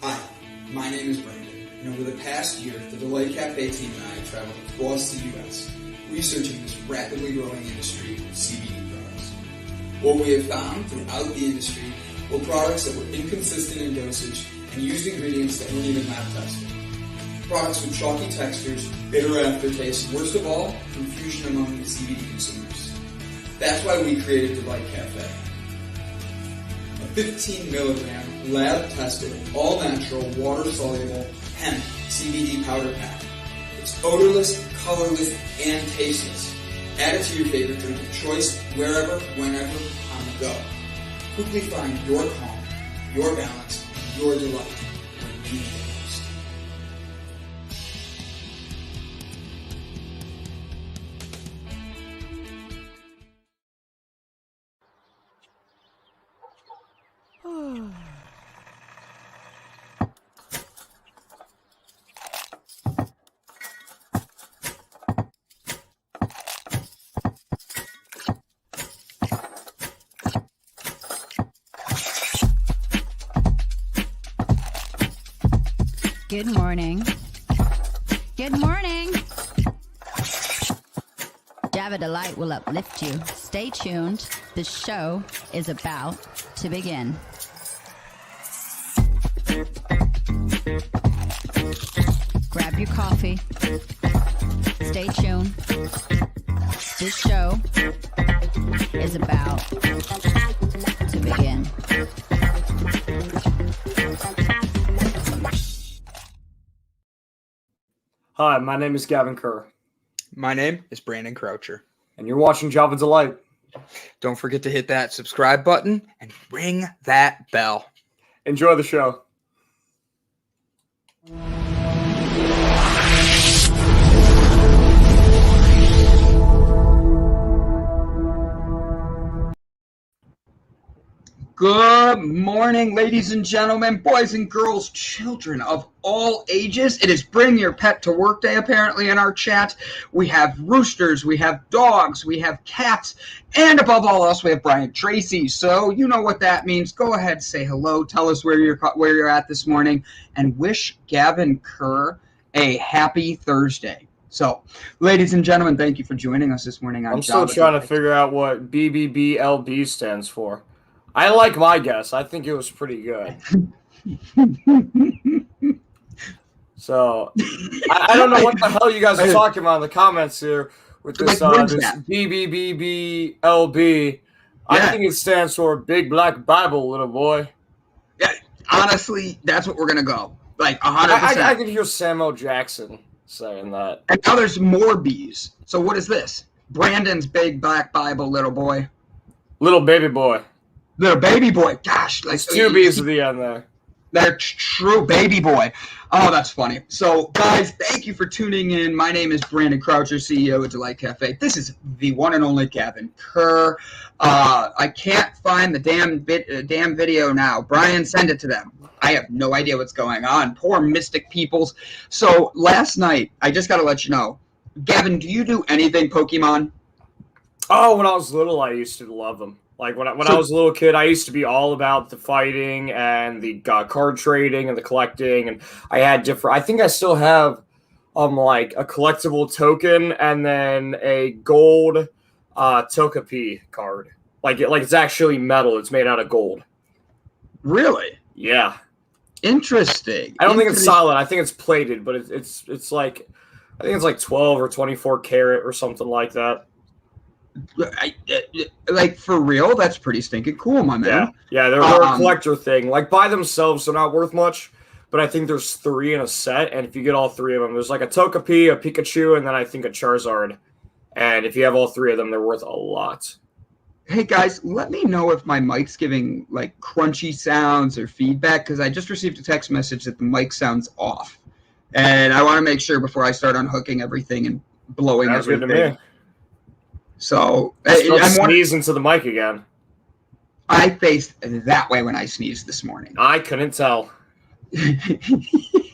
Hi, my name is Brandon, and over the past year, the Delight Cafe team and I traveled across the U.S. researching this rapidly growing industry of CBD products. What we have found throughout the industry were products that were inconsistent in dosage and used ingredients that weren't even lab tested. Products with chalky textures, bitter aftertaste, and worst of all, confusion among the CBD consumers. That's why we created Delight Cafe. A 15 milligram lab-tested, all-natural, water-soluble hemp CBD powder pack. It's odorless, colorless, and tasteless. Add it to your favorite drink of choice, wherever, whenever, on the go. Quickly find your calm, your balance, and your delight when you need it most. Good morning. Good morning. Java Delight will uplift you. Stay tuned. The show is about to begin. Grab your coffee. Stay tuned. This show is about to begin. Hi, my name is Gavin Kerr. My name is Brandon Croucher. And you're watching Java Delight. Don't forget to hit that subscribe button and ring that bell. Enjoy the show. Good morning, ladies and gentlemen, boys and girls, children of all ages. It is Bring Your Pet to Work Day, apparently, in our chat. We have roosters, we have dogs, we have cats, and above all else, we have Brian Tracy. So you know what that means. Go ahead, say hello, tell us where you're at this morning, and wish Gavin Kerr a happy Thursday. So, ladies and gentlemen, thank you for joining us this morning on I'm still trying to figure out what BBBLB stands for. I like my guess. I think it was pretty good. So, I don't know what the hell you guys are talking about in the comments here with this, this BBBBLB. Yeah. I think it stands for Big Black Bible, little boy. Yeah, honestly, that's what we're going to go. Like, 100%. I can hear Samuel Jackson saying that. And now there's more B's. So what is this? Brandon's Big Black Bible, little boy. Little baby boy. Little baby boy. Gosh. Like two B's at the end there. That's true, baby boy. Oh, that's funny. So, guys, thank you for tuning in. My name is Brandon Croucher, CEO of Delight Cafe. This is the one and only Gavin Kerr. I can't find the damn video now. Brian, send it to them. I have no idea what's going on. Poor mystic peoples. So, last night, I just got to let you know, Gavin, do you do anything Pokemon? Oh, when I was little, I used to love them. Like when I was a little kid, I used to be all about the fighting and the card trading and the collecting, and I had different. I think I still have, like a collectible token and then a gold, Togepi card. Like it's actually metal. It's made out of gold. Really? Yeah. Interesting. I don't think it's solid. I think it's plated, but it's like, I think it's like 12 or 24 karat or something like that. Like, for real, that's pretty stinking cool, my man. Yeah, they're a collector thing. Like, by themselves, they're not worth much, but I think there's 3 in a set, and if you get all 3 of them, there's like a Togepi, a Pikachu, and then I think a Charizard. And if you have all 3 of them, they're worth a lot. Hey, guys, let me know if my mic's giving, like, crunchy sounds or feedback, because I just received a text message that the mic sounds off. And I want to make sure before I start unhooking everything and blowing everything. Good to me. So, I'm sneezing into the mic again. I faced that way when I sneezed this morning. I couldn't tell.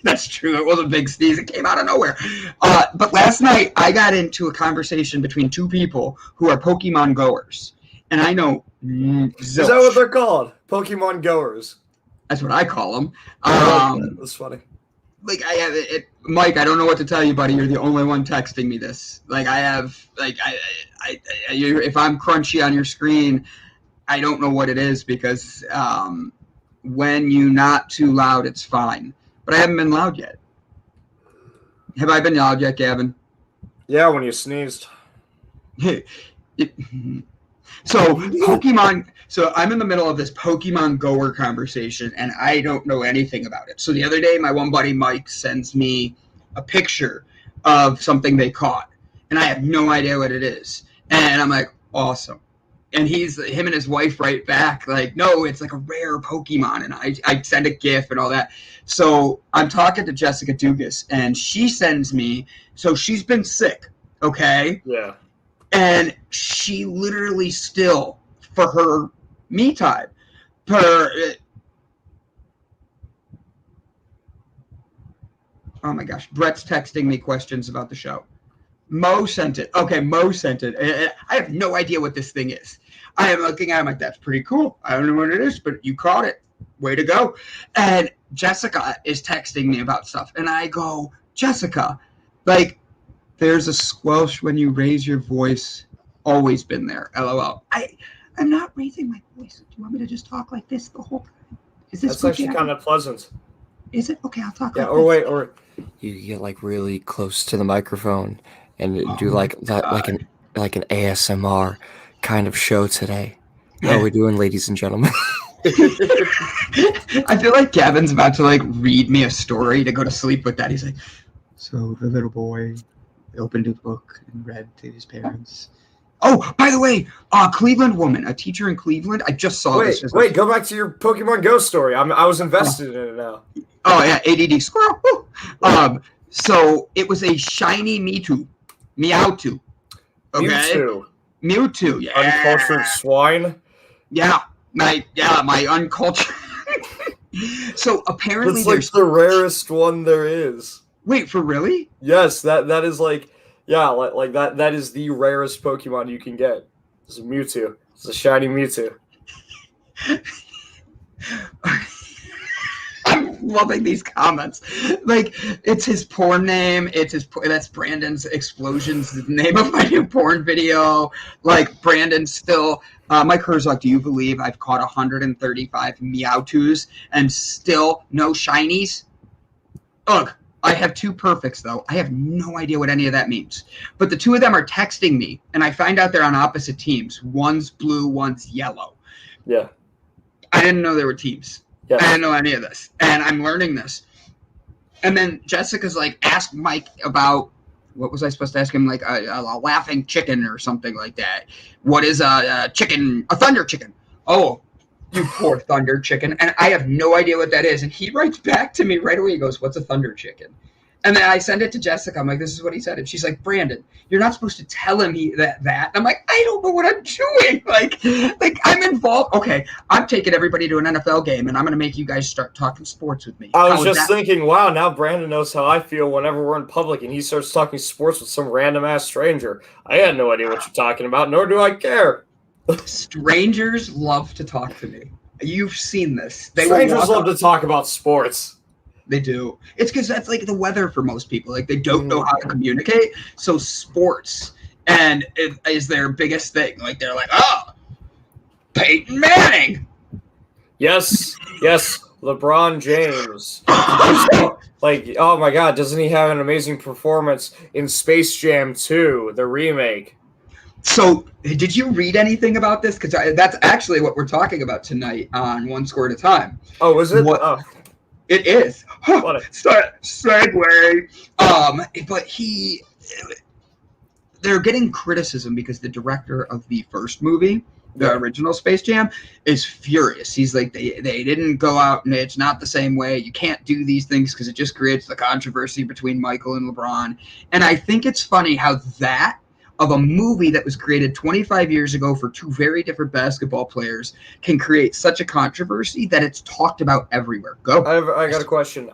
That's true. It was a big sneeze. It came out of nowhere. But last night, I got into a conversation between 2 people who are Pokemon goers. And I know... Is that what they're called? Pokemon goers? That's what I call them. That's funny. Like I have it, Mike. I don't know what to tell you, buddy. You're the only one texting me this. Like I have, like if I'm crunchy on your screen, I don't know what it is because when you're not too loud, it's fine. But I haven't been loud yet. Have I been loud yet, Gavin? Yeah, when you sneezed. So Pokemon. So I'm in the middle of this Pokemon Goer conversation, and I don't know anything about it. So the other day, my one buddy Mike sends me a picture of something they caught, and I have no idea what it is. And I'm like, awesome. And him and his wife write back like, no, it's like a rare Pokemon. And I send a GIF and all that. So I'm talking to Jessica Dugas, and she sends me. So she's been sick, okay? Yeah. And she literally still, for her me time, oh my gosh, Brett's texting me questions about the show. Mo sent it. Okay, Mo sent it. I have no idea what this thing is. I am looking at it, I'm like, that's pretty cool. I don't know what it is, but you caught it. Way to go. And Jessica is texting me about stuff. And I go, Jessica, like, there's a squelch when you raise your voice. Always been there. LOL. I'm not raising my voice. Do you want me to just talk like this the whole time? Is this That's actually kind of pleasant. Is it? Okay, I'll talk like this. Wait, or you get like really close to the microphone and do like that, like an ASMR kind of show today. Yeah. How are we doing, ladies and gentlemen? I feel like Gavin's about to like read me a story to go to sleep with that. He's like, so the little boy opened a book and read to his parents. Oh, by the way, Cleveland woman, a teacher in Cleveland. I just saw this. Wait, go back to your Pokemon Go story. I was invested in it now. Oh yeah, ADD squirrel. So it was a shiny Mewtwo. Okay. Mewtwo. Yeah. Uncultured swine. Yeah, my uncultured. So apparently, it's like the rarest one there is. Wait, for really? Yes, that is like. Yeah, like that. That is the rarest Pokemon you can get. It's a Mewtwo. It's a shiny Mewtwo. I'm loving these comments. Like, it's his porn name. That's Brandon's Explosions, the name of my new porn video. Like, Brandon still. Mike Herzog, do you believe I've caught 135 Meowtwo's and still no shinies? Ugh. I have 2 perfects, though. I have no idea what any of that means. But the 2 of them are texting me, and I find out they're on opposite teams. One's blue, one's yellow. Yeah. I didn't know there were teams. Yeah. I didn't know any of this. And I'm learning this. And then Jessica's like, ask Mike about, what was I supposed to ask him? Like a laughing chicken or something like that. What is a chicken? A thunder chicken. Oh, you poor thunder chicken. And I have no idea what that is. And he writes back to me right away. He goes, what's a thunder chicken? And then I send it to Jessica. I'm like, this is what he said. And she's like, Brandon, you're not supposed to tell him that. And I'm like, I don't know what I'm doing. Like I'm involved. Okay, I'm taking everybody to an NFL game, and I'm going to make you guys start talking sports with me. I was just thinking, wow, now Brandon knows how I feel whenever we're in public, and he starts talking sports with some random-ass stranger. I had no idea what you're talking about, nor do I care. Strangers love to talk to me. You've seen this. Strangers love to talk about sports. They do. It's because that's like the weather for most people. Like they don't know how to communicate. So sports is their biggest thing. Like they're like, oh, Peyton Manning. Yes. LeBron James. Like, oh my God, doesn't he have an amazing performance in Space Jam 2, the remake? So, did you read anything about this? Because that's actually what we're talking about tonight on One Score at a Time. Oh, is it? It is. Segue. But they're getting criticism because the director of the first movie, the original Space Jam, is furious. He's like, they didn't go out and it's not the same way. You can't do these things because it just creates the controversy between Michael and LeBron. And I think it's funny how that of a movie that was created 25 years ago for 2 very different basketball players can create such a controversy that it's talked about everywhere. Go. I got a question.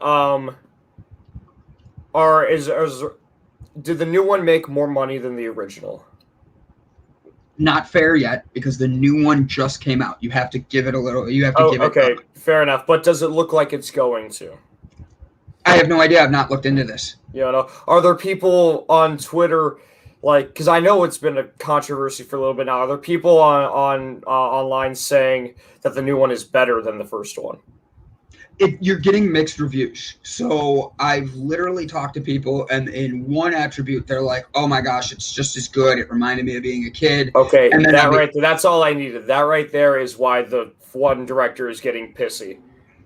Did the new one make more money than the original? Not fair yet because the new one just came out. You have to give it a little. You have to give it. Okay, fair enough. But does it look like it's going to? I have no idea. I've not looked into this. You know, are there people on Twitter, like, because I know it's been a controversy for a little bit now. Are there people on online saying that the new one is better than the first one? You're getting mixed reviews. So I've literally talked to people, and in one attribute, they're like, "Oh my gosh, it's just as good. It reminded me of being a kid." Okay, and then that's all I needed. That right there is why the one director is getting pissy,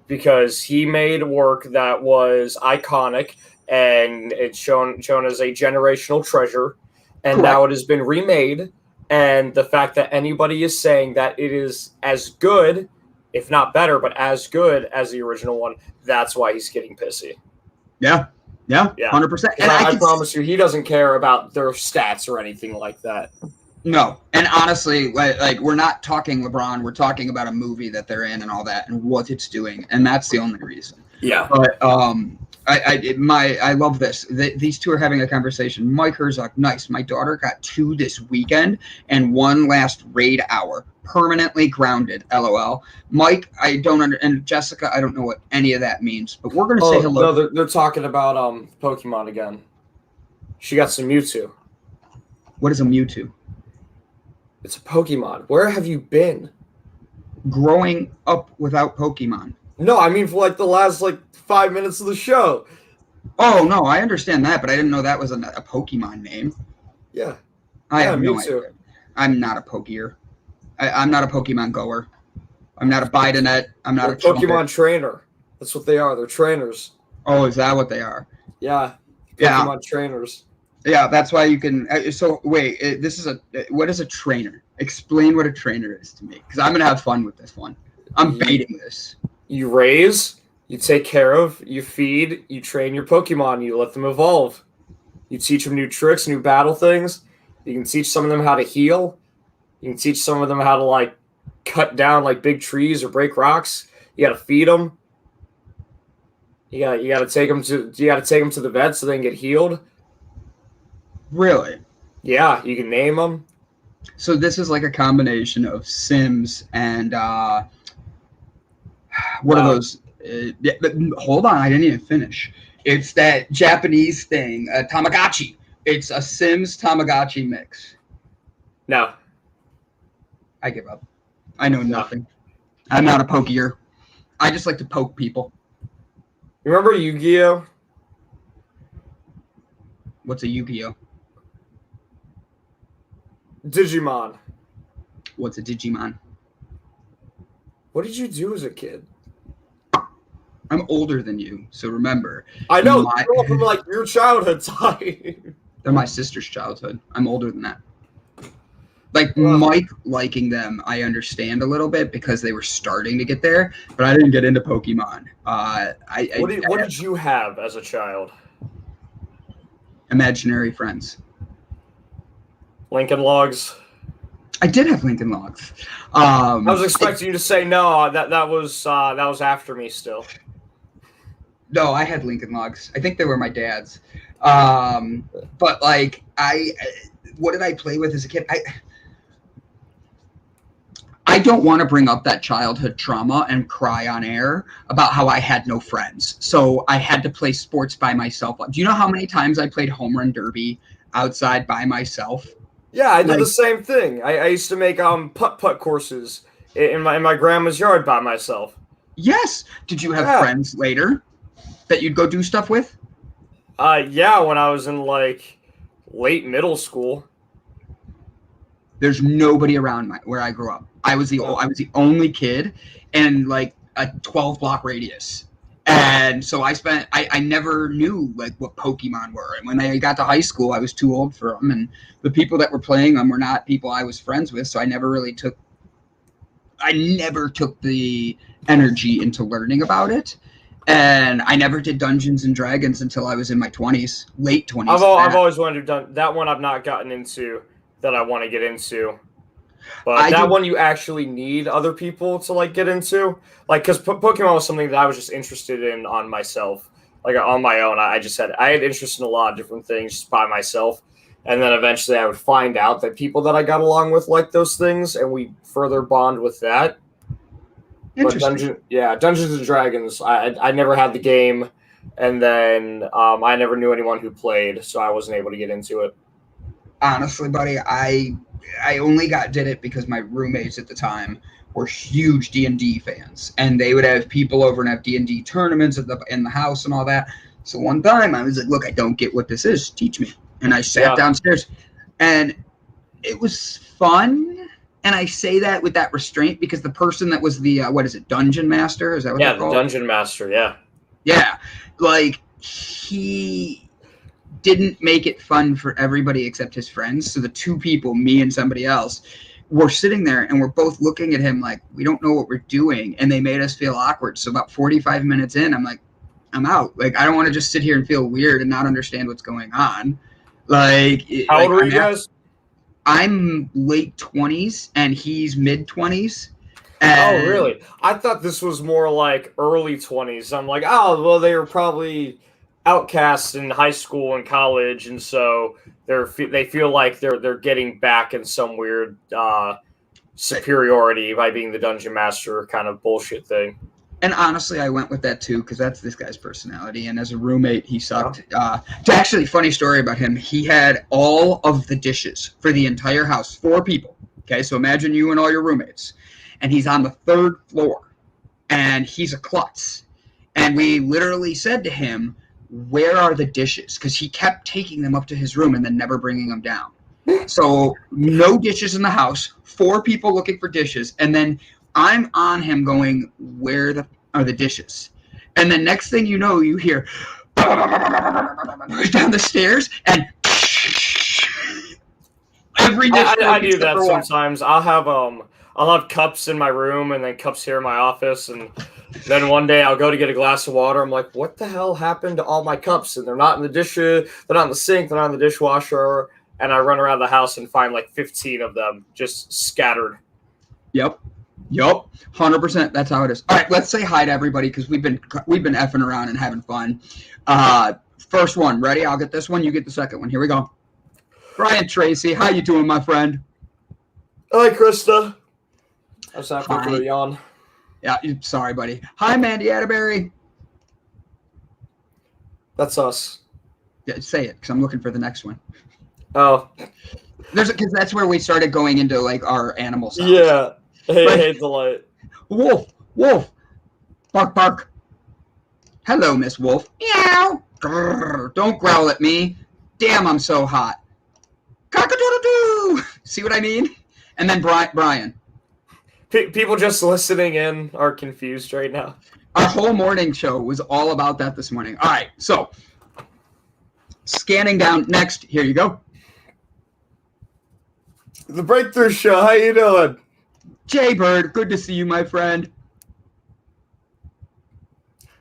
because he made work that was iconic and it's shown as a generational treasure, and Correct. now it has been remade. And the fact that anybody is saying that it is as good, if not better, but as good as the original one, that's why he's getting pissy. Yeah, 100%. And I promise you, he doesn't care about their stats or anything like that. No, and honestly, like we're not talking LeBron. We're talking about a movie that they're in and all that, and what it's doing, and that's the only reason. Yeah. But I love this. These two are having a conversation. Mike Herzog, nice. My daughter got 2 this weekend and 1 last raid hour. Permanently grounded. LOL. Mike, I don't and Jessica, I don't know what any of that means, but we're gonna say hello. No, they're talking about Pokemon again. She got some Mewtwo. What is a Mewtwo? It's a Pokemon. Where have you been? Growing up without Pokemon. No, I mean for like the last 5 minutes of the show. Oh no, I understand that, but I didn't know that was a Pokemon name. Yeah. I have no idea. I'm not a Pokier. I'm not a Pokemon goer. I'm not a Bidenet. I'm not a Pokemon trainer. That's what they are. They're trainers. Oh, is that what they are? Yeah. Pokemon trainers. Yeah, that's why you can. So wait, what is a trainer? Explain what a trainer is to me, because I'm gonna have fun with this one. I'm baiting this. You raise, you take care of, you feed, you train your Pokemon, you let them evolve. You teach them new tricks, new battle things. You can teach some of them how to heal. You can teach some of them how to cut down big trees or break rocks. You got to feed them. You got to take them to the vet so they can get healed. Really? Yeah, you can name them. So this is like a combination of Sims and what are those? But hold on, I didn't even finish. It's that Japanese thing, Tamagotchi. It's a Sims Tamagotchi mix. No. I give up. I know nothing. I'm not a pokier. I just like to poke people. You remember Yu-Gi-Oh? What's a Yu-Gi-Oh? Digimon. What's a Digimon? What did you do as a kid? I'm older than you, so remember. I know. From your childhood time. They're my sister's childhood. I'm older than that. Mike liking them, I understand a little bit because they were starting to get there, but I didn't get into Pokemon. What did you have as a child? Imaginary friends. Lincoln Logs. I did have Lincoln Logs. I was expecting you to say no. That was after me still. No, I had Lincoln Logs. I think they were my dad's. But what did I play with as a kid? I don't want to bring up that childhood trauma and cry on air about how I had no friends. So I had to play sports by myself. Do you know how many times I played home run derby outside by myself? Yeah, I did the same thing. I used to make putt courses in my grandma's yard by myself. Yes. Did you have friends later that you'd go do stuff with? Yeah, when I was in late middle school. There's nobody around where I grew up. I was the only kid in a 12-block radius. And so I never knew what Pokemon were. And when I got to high school, I was too old for them. And the people that were playing them were not people I was friends with. So I never took the energy into learning about it. And I never did Dungeons and Dragons until I was in my 20s, late 20s. I've always wanted to do that one. I've not gotten into that I want to get into. But that one you actually need other people to get into, because Pokemon was something that I was just interested in on myself, on my own. I had interest in a lot of different things just by myself, And then eventually I would find out that people that I got along with like those things, and we further bond with that. But Dungeons and Dragons, I never had the game, and then I never knew anyone who played, so I wasn't able to get into it. Honestly, buddy, I only did it because my roommates at the time were huge D&D fans, and they would have people over and have D&D tournaments in the house and all that. So one time I was like, look, I don't get what this is. Teach me. And I sat downstairs, and it was fun. And I say that with that restraint because the person that was the, dungeon master? Is that what they're called? Yeah, the dungeon master, yeah. Yeah. Like, he didn't make it fun for everybody except his friends. So the two people, me and somebody else, were sitting there, and we're both looking at him like, we don't know what we're doing. And they made us feel awkward. So about 45 minutes in, I'm like, I'm out. Like, I don't want to just sit here and feel weird and not understand what's going on. Like, how old were you guys? I'm late 20s and he's mid 20s. Oh, really? I thought this was more like early 20s. I'm like, oh, well, they were probably outcasts in high school and college, and so they feel like they're getting back in some weird superiority by being the dungeon master kind of bullshit thing. And honestly, I went with that too because that's this guy's personality. And as a roommate, he sucked. Actually, funny story about him. He had all of the dishes for the entire house, 4 people. Okay, so imagine you and all your roommates. And he's on the 3rd floor. And he's a klutz. And we literally said to him, where are the dishes? Because he kept taking them up to his room and then never bringing them down. So no dishes in the house, 4 people looking for dishes. And then I'm on him going, where are the dishes? And then next thing you know, you hear down the stairs, and every dish. I do that sometimes. I'll have cups in my room and then cups here in my office, and then one day I'll go to get a glass of water. I'm like, what the hell happened to all my cups? And they're not in the they're not in the sink, they're not in the dishwasher. And I run around the house and find like 15 of them just scattered. Yep. 100%. That's how it is. All right, let's say hi to everybody because we've been effing around and having fun. First one, ready? I'll get this one. You get the second one. Here we go. Brian Tracy, how you doing, my friend? Hi, Krista. I was happy for a yawn. Yeah, sorry, buddy. Hi, Mandy Atterbury. That's us. Yeah, say it because I'm looking for the next one. Oh, because that's where we started going into like our animal sounds. Yeah. Hey, Delight. Wolf, bark, bark. Hello, Miss Wolf. Meow. Grrr, don't growl at me. Damn, I'm so hot. Cock-a-doodle-doo. See what I mean? And then Brian. People just listening in are confused right now. Our whole morning show was all about that this morning. All right, so scanning down next. Here you go. The Breakthrough Show. How you doing? Jay Bird, good to see you, my friend.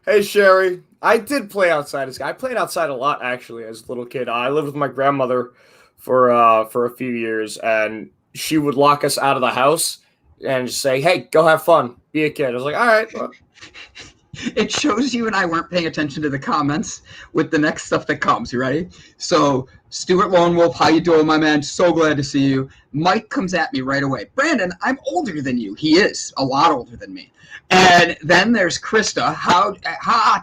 Hey, Sherry. I did play outside. I played outside a lot, actually, as a little kid. I lived with my grandmother for a few years, and she would lock us out of the house and just say, hey, go have fun. Be a kid. I was like, all right. Well. It shows you and I weren't paying attention to the comments with the next stuff that comes. You ready? So, Stuart Lone Wolf, how you doing, my man? So glad to see you. Mike comes at me right away. Brandon, I'm older than you. He is a lot older than me. And then there's Krista.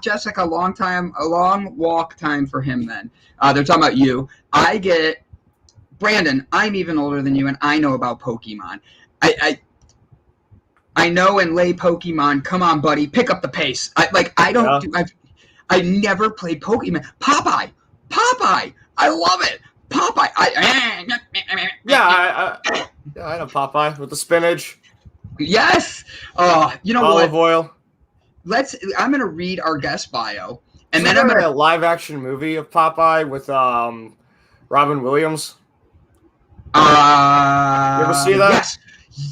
Jessica, a long walk time for him then. They're talking about you. I get, Brandon, I'm even older than you, and I know about Pokemon. I know and lay Pokemon. Come on, buddy, pick up the pace. I never played Pokemon. Popeye. I love it. Popeye. I know Popeye with the spinach. Yes. You know Olive what? Oil. I'm gonna read our guest bio, and Isn't then I'm there gonna a live action movie of Popeye with Robin Williams. You ever see that?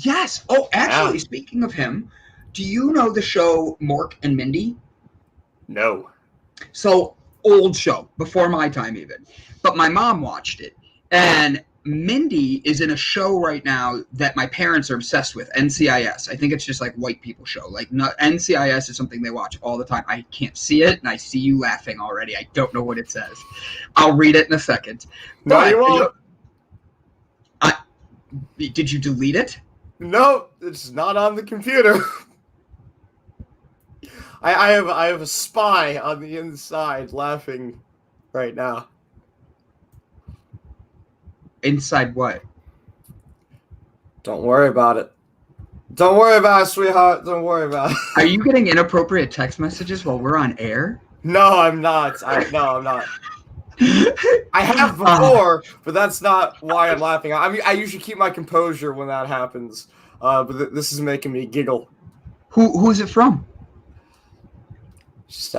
Yes. Oh, actually, Speaking of him, do you know the show Mork and Mindy? No. So, old show, before my time even. But my mom watched it. And Mindy is in a show right now that my parents are obsessed with, NCIS. I think it's just like white people show. NCIS is something they watch all the time. I can't see it, and I see you laughing already. I don't know what it says. I'll read it in a second. No, you won't. Did you delete it? No, it's not on the computer. I have a spy on the inside laughing right now. Inside what? Don't worry about it. Don't worry about it, sweetheart. Don't worry about it. Are you getting inappropriate text messages while we're on air? No, I'm not. I'm not. I have before, but that's not why I'm laughing. I mean, I usually keep my composure when that happens, but this is making me giggle. Who's it from? Just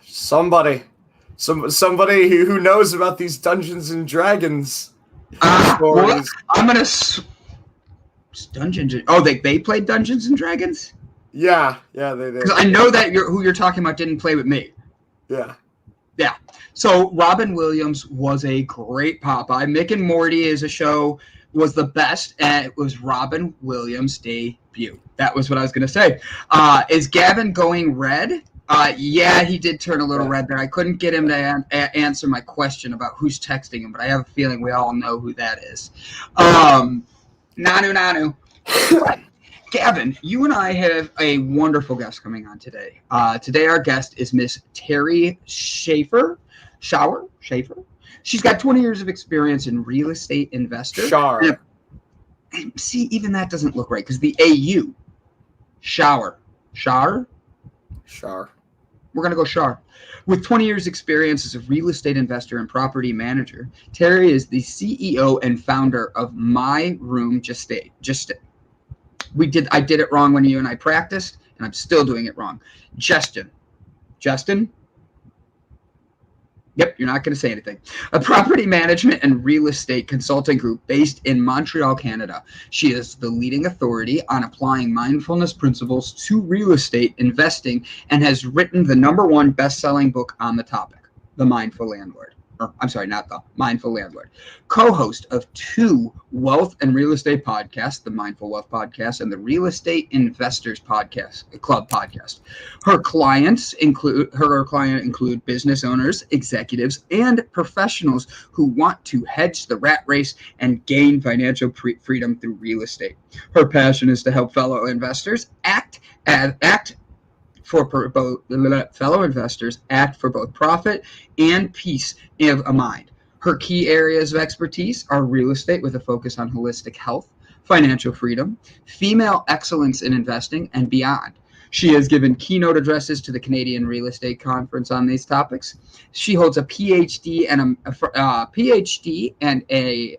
somebody who knows about these Dungeons and Dragons stories. I'm gonna Dungeons. Oh, they played Dungeons and Dragons. Yeah, they did. Because I know that who you're talking about didn't play with me. Yeah. So Robin Williams was a great Popeye. Mick and Morty as a show was the best, and it was Robin Williams' debut. That was what I was going to say. Is Gavin going red? Yeah, he did turn a little red there. I couldn't get him to answer my question about who's texting him, but I have a feeling we all know who that is. Nanu. Gavin, you and I have a wonderful guest coming on today. Today our guest is Miss Terrie Schauer. She's got 20 years of experience in real estate investor. Schauer. See, even that doesn't look right because the AU. Schauer. We're going to go Schauer. With 20 years experience as a real estate investor and property manager, Terrie is the CEO and founder of MyRoom Gestion. I did it wrong when you and I practiced, and I'm still doing it wrong. Justin? Yep, you're not going to say anything. A property management and real estate consulting group based in Montreal, Canada. She is the leading authority on applying mindfulness principles to real estate investing and has written the #1 best-selling book on the topic, The Mindful Landlord. Mindful Landlord. Co-host of 2 wealth and real estate podcasts, the Mindful Wealth Podcast and the Real Estate Investors Club podcast. Her clients include business owners, executives, and professionals who want to hedge the rat race and gain financial freedom through real estate. Her passion is to help fellow investors act for both profit and peace of mind. Her key areas of expertise are real estate with a focus on holistic health, financial freedom, female excellence in investing, and beyond. She has given keynote addresses to the Canadian Real Estate Conference on these topics. She holds a PhD and a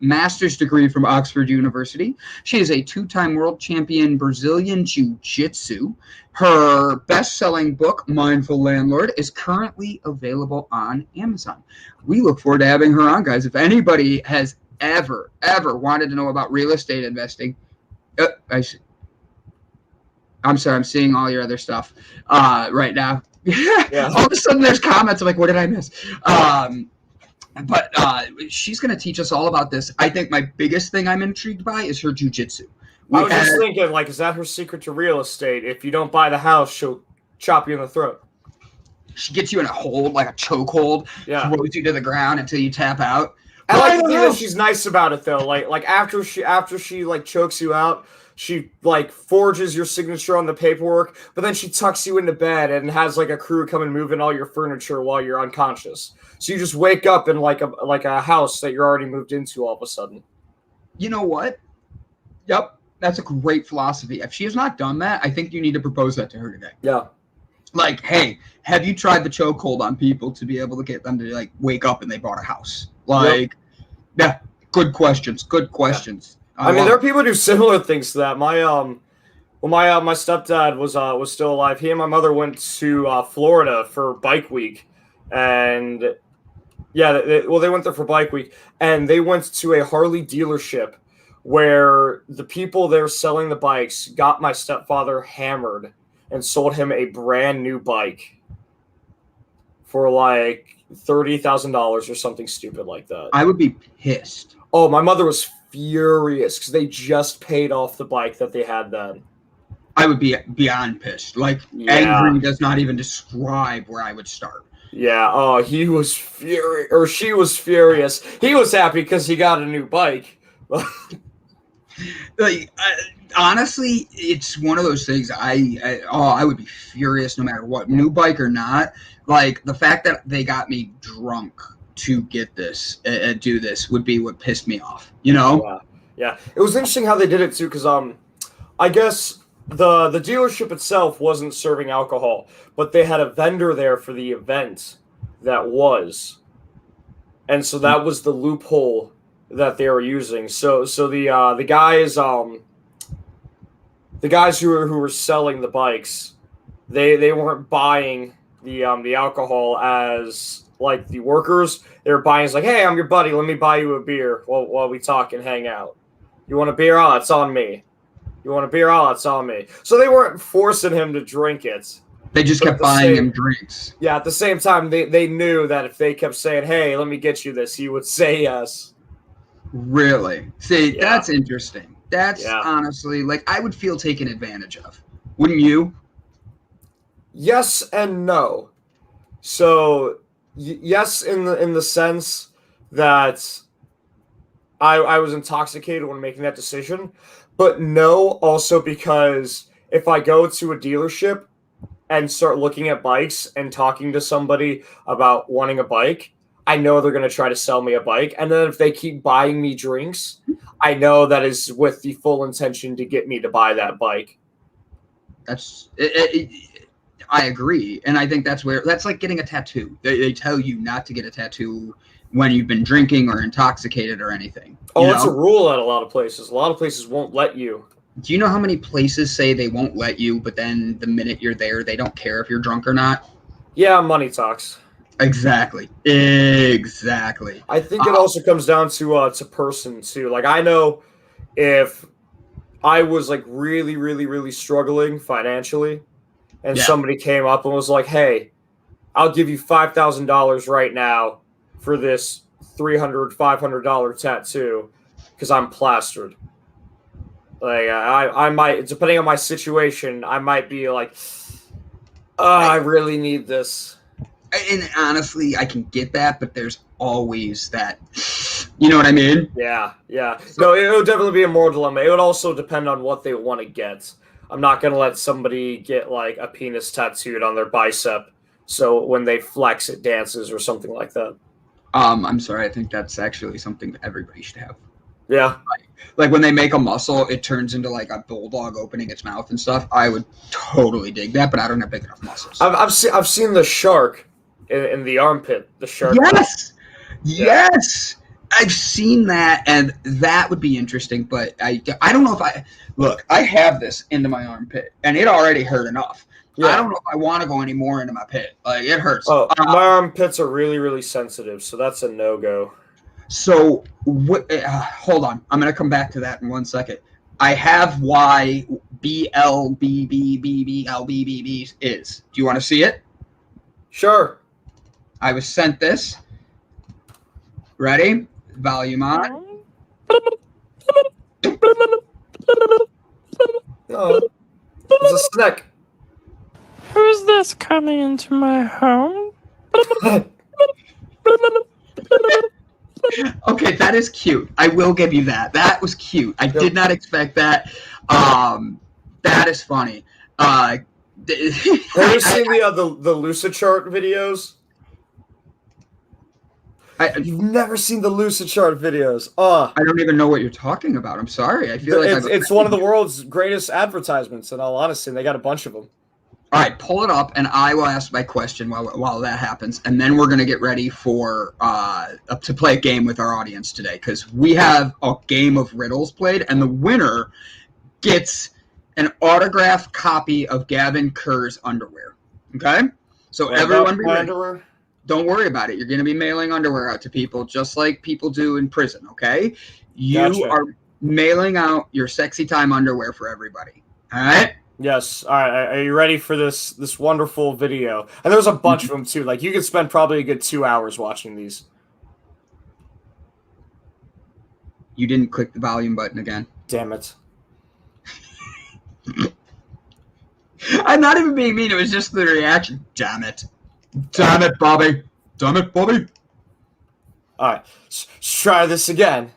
master's degree from Oxford University. She is a 2-time world champion Brazilian Jiu-Jitsu. Her best-selling book, Mindful Landlord, is currently available on Amazon. We look forward to having her on, guys. If anybody has ever wanted to know about real estate investing, I'm sorry, I'm seeing all your other stuff right now. Yeah. All of a sudden there's comments. I'm like, what did I miss? But she's going to teach us all about this. I think my biggest thing I'm intrigued by is her jiu-jitsu. I was just thinking, is that her secret to real estate? If you don't buy the house, she'll chop you in the throat. She gets you in a hold, like a choke hold, throws you to the ground until you tap out. I like to think that she's nice about it, though. Like after she chokes you out, she forges your signature on the paperwork, but then she tucks you into bed and has a crew come and move in all your furniture while you're unconscious. So you just wake up in like a house that you're already moved into all of a sudden. You know what? Yep, that's a great philosophy. If she has not done that, I think you need to propose that to her today. Yeah. Hey, have you tried the chokehold on people to be able to get them to wake up and they bought a house? Yeah, good questions. Yeah. I mean, there are people who do similar things to that. My stepdad was still alive. He and my mother went to Florida for Bike Week, and they went there for Bike Week, and they went to a Harley dealership where the people there selling the bikes got my stepfather hammered and sold him a brand new bike for $30,000 or something stupid like that. I would be pissed. Oh, my mother was furious because they just paid off the bike that they had then. I would be beyond pissed. Angry does not even describe where I would start. Yeah. Oh, he was furious, or she was furious. He was happy because he got a new bike. Like, honestly, it's one of those things. I would be furious no matter what, new bike or not. Like the fact that they got me drunk to get this and do this would be what pissed me off. You know? Yeah, yeah. It was interesting how they did it too, because I guess the dealership itself wasn't serving alcohol, but they had a vendor there for the event that was, and so that was the loophole that they were using. So the guys who were selling the bikes, they weren't buying the alcohol as like the workers. They were buying as like, hey, I'm your buddy. Let me buy you a beer while we talk and hang out. You want a beer? Oh, it's on me. You want a beer? Oh, it's on me. So they weren't forcing him to drink it. They just kept buying him drinks. Yeah, at the same time, they knew that if they kept saying, hey, let me get you this, he would say yes. Really? See, that's interesting. That's honestly, like, I would feel taken advantage of. Wouldn't you? Yes and no. So, yes, in the sense that I was intoxicated when making that decision, but no, also because if I go to a dealership and start looking at bikes and talking to somebody about wanting a bike, I know they're going to try to sell me a bike. And then if they keep buying me drinks, I know that is with the full intention to get me to buy that bike. I agree. And I think that's like getting a tattoo. They tell you not to get a tattoo when you've been drinking or intoxicated or anything. It's a rule at a lot of places. A lot of places won't let you. Do you know how many places say they won't let you, but then the minute you're there, they don't care if you're drunk or not? Yeah, money talks. Exactly. I think it also comes down to person too. Like, I know if I was like really, really, really struggling financially, and somebody came up and was like, "Hey, I'll give you $5,000 right now for this $300, $500 tattoo because I'm plastered." Like, I might, depending on my situation, I might be like, I really need this. And honestly, I can get that, but there's always that, you know what I mean? Yeah. No, it would definitely be a moral dilemma. It would also depend on what they want to get. I'm not going to let somebody get like a penis tattooed on their bicep, so when they flex, it dances or something like that. I'm sorry. I think that's actually something that everybody should have. Yeah. Like when they make a muscle, it turns into like a bulldog opening its mouth and stuff. I would totally dig that, but I don't have big enough muscles. I've seen the shark in the armpit. The shark. Yes. I've seen that, and that would be interesting. But I don't know if I have this into my armpit, and it already hurt enough. Yeah. I don't know if I want to go any more into my pit. Like, it hurts. My armpits are really, really sensitive, so that's a no-go. So, hold on. I'm going to come back to that in 1 second. I have why BLBBBBLBBB is. Do you want to see it? Sure. I was sent this. Ready? Volume on. Oh, it's a snake. Who's this coming into my home? Okay, that is cute. I will give you that. That was cute. I did not expect that. That is funny. Have you seen the Lucidchart videos? You've never seen the Lucidchart videos. I don't even know what you're talking about. I'm sorry. I feel like it's one of the world's greatest advertisements, in all honesty, and they got a bunch of them. All right, pull it up, and I will ask my question while that happens, and then we're going to get ready for to play a game with our audience today, because we have a game of riddles played, and the winner gets an autographed copy of Gavin Kerr's underwear. Okay? So everyone be ready. Underwear? Don't worry about it. You're going to be mailing underwear out to people just like people do in prison, okay? You are mailing out your sexy time underwear for everybody. All right? Yes. All right. Are you ready for this wonderful video? And there's a bunch of them too. Like, you could spend probably a good 2 hours watching these. You didn't click the volume button again. Damn it. I'm not even being mean. It was just the reaction. Damn it. Damn it, Bobby. Damn it, Bobby. All right. Let's try this again.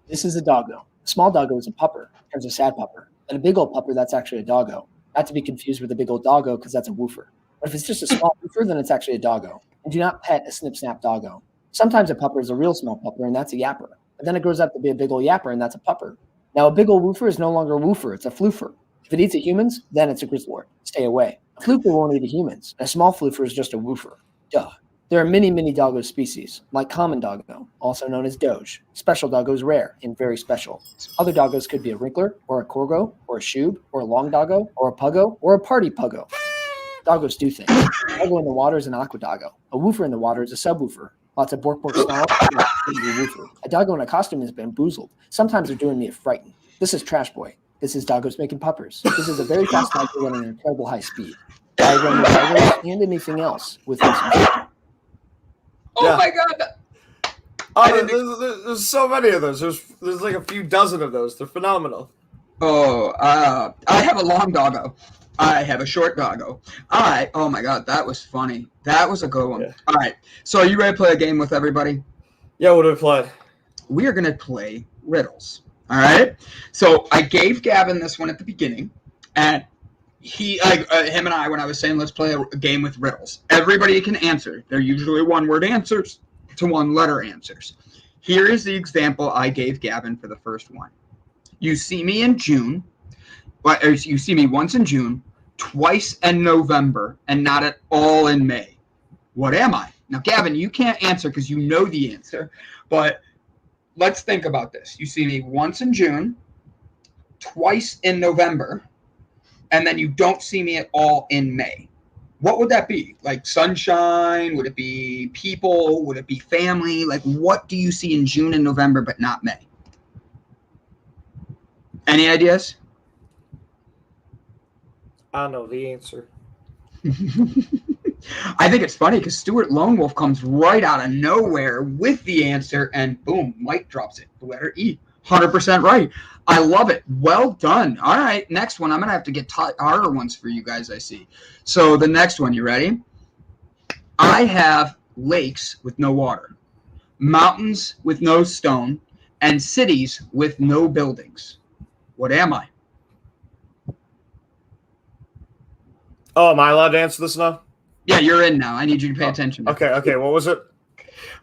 This is a doggo. A small doggo is a pupper, turns a sad pupper. And a big old pupper, that's actually a doggo. Not to be confused with a big old doggo, because that's a woofer. But if it's just a small woofer, then it's actually a doggo. And do not pet a snip-snap doggo. Sometimes a pupper is a real small pupper, and that's a yapper. But then it grows up to be a big old yapper, and that's a pupper. Now, a big old woofer is no longer a woofer, it's a floofer. If it eats a humans, then it's a grizzlord. Stay away. A floofer won't eat a humans. A small floofer is just a woofer. Duh. There are many, many doggo species, like common doggo, also known as doge. Special doggo is rare and very special. Other doggos could be a wrinkler, or a corgo, or a shoob, or a long doggo, or a puggo, or a party puggo. Doggos do things. A doggo in the water is an aqua doggo. A woofer in the water is a subwoofer. Lots of bork bork snarl. A doggo in a costume is bamboozled. Sometimes they're doing me a frighten. This is Trash Boy. This is doggos making puppers. This is a very fast doggo running at incredible high speed. Diagram the doggos and anything else with this. Oh my god! There's so many of those. There's like a few dozen of those. They're phenomenal. Oh, I have a long doggo. I have a short doggo. Oh my god, that was funny. That was a good one. Yeah. All right, so are you ready to play a game with everybody? Yeah, what do we play? We are going to play riddles. All right? So I gave Gavin this one at the beginning, and him and I, when I was saying let's play a game with riddles, everybody can answer. They're usually one-word answers to one-letter answers. Here is the example I gave Gavin for the first one. You see me in June, or you see me once in June, twice in November, and not at all in May. What am I? Now, Gavin, you can't answer because you know the answer, but let's think about this. You see me once in June, twice in November, and then you don't see me at all in May. What would that be? Like sunshine? Would it be people? Would it be family? Like, what do you see in June and November but not May? Any ideas? I don't know the answer. I think it's funny because Stuart Lone Wolf comes right out of nowhere with the answer, and boom, Mike drops it. The letter E. 100% right. I love it. Well done. All right, next one. I'm going to have to get harder ones for you guys, I see. So the next one, you ready? I have lakes with no water, mountains with no stone, and cities with no buildings. What am I? Oh, am I allowed to answer this now? Yeah, you're in now. I need you to pay attention. Okay. What was it?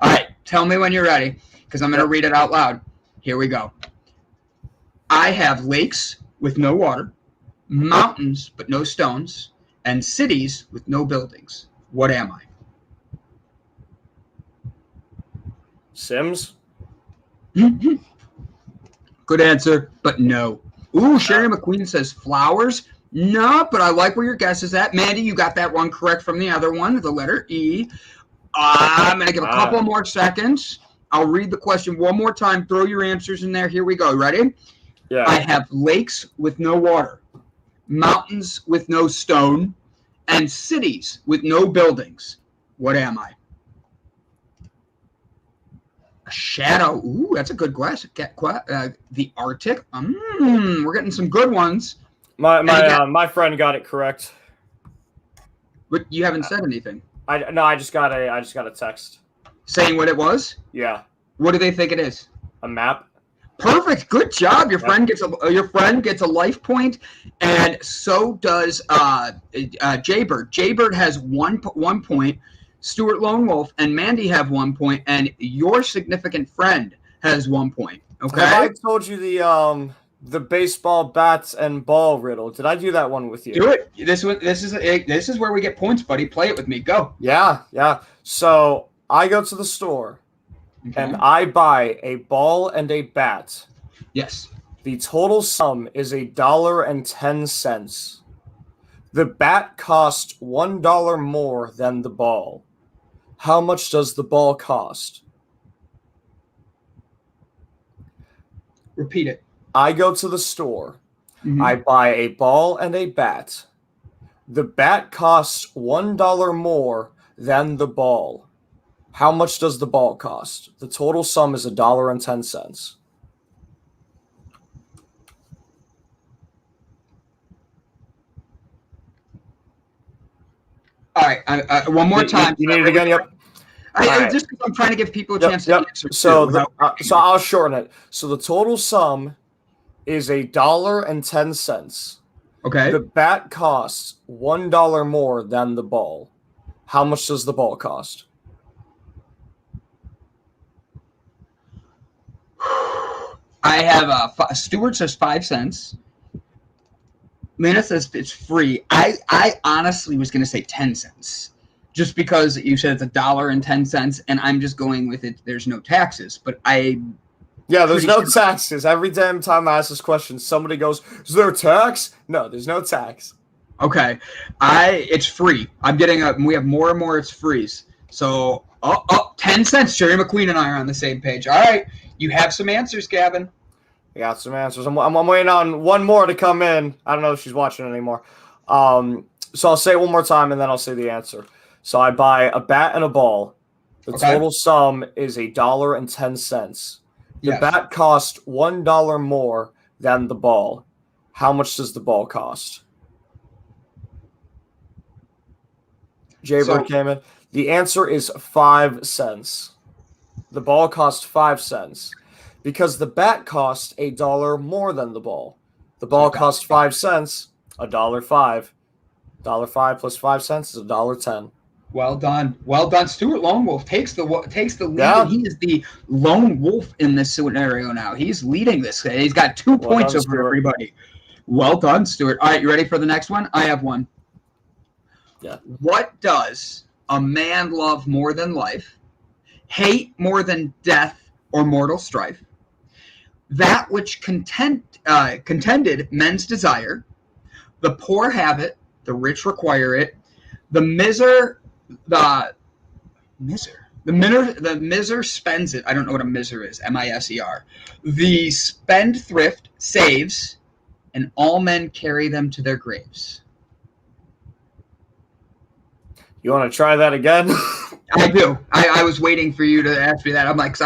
All right. Tell me when you're ready, because I'm going to read it out loud. Here we go. I have lakes with no water, mountains but no stones, and cities with no buildings. What am I? Sims? Good answer, but no. Ooh, Sherry McQueen says flowers. No, but I like where your guess is at. Mandy, you got that one correct from the other one, the letter E. I'm going to give a couple more seconds. I'll read the question one more time. Throw your answers in there. Here we go. Ready? Yeah. I have lakes with no water, mountains with no stone, and cities with no buildings. What am I? A shadow. Ooh, that's a good question. The Arctic. We're getting some good ones. My friend got it correct. But you haven't said anything. I just got a text saying what it was. Yeah. What do they think it is? A map. Perfect. Good job. Your friend gets a life point, and so does Jaybird. Jaybird has one point. Stuart Lone Wolf and Mandy have 1 point, and your significant friend has 1 point. Okay. I told you the baseball bats and ball riddle. Did I do that one with you? Do it. This is where we get points, buddy. Play it with me. Go. Yeah. So I go to the store and I buy a ball and a bat. Yes. The total sum is $1.10. The bat cost $1 more than the ball. How much does the ball cost? Repeat it. I go to the store. I buy a ball and a bat. The bat costs $1 more than the ball. How much does the ball cost? The total sum is $1.10. All right. One more time. You need it again? Yep. Just because I'm trying to give people a chance to answer. So I'll shorten it. So the total sum is $1.10. Okay. The bat costs $1 more than the ball. How much does the ball cost? I have Stuart says 5 cents. Lena says it's free. I honestly was going to say 10 cents. Just because you said it's $1.10, and I'm just going with it. There's no taxes, but there's no taxes. Every damn time I ask this question, somebody goes, "Is there a tax?" No, there's no tax. Okay, it's free. We have more and more. It's freeze. So 10 cents. Sherry McQueen and I are on the same page. All right, you have some answers, Gavin. I got some answers. I'm waiting on one more to come in. I don't know if she's watching anymore. So I'll say it one more time, and then I'll say the answer. So I buy a bat and a ball. The total sum is $1.10. The bat cost $1 more than the ball. How much does the ball cost? Jaybird came in. The answer is 5 cents. The ball cost 5 cents because the bat costs $1 more than the ball. The ball costs 5 cents. $1.05. $1.05 plus 5 cents is $1.10. Well done. Stuart Lone Wolf takes the lead, Yeah. and he is the lone wolf in this scenario now. He's leading this. He's got 2 points over Stuart. everybody. Well done, Stuart. All right, you ready for the next one? I have one. Yeah. What does a man love more than life, hate more than death or mortal strife? That which contended men's desire, the poor have it, the rich require it, the miser spends it. I don't know what a miser is. M-I-S-E-R. The spendthrift saves, and all men carry them to their graves. You want to try that again? I do. I was waiting for you to ask me that. I'm like,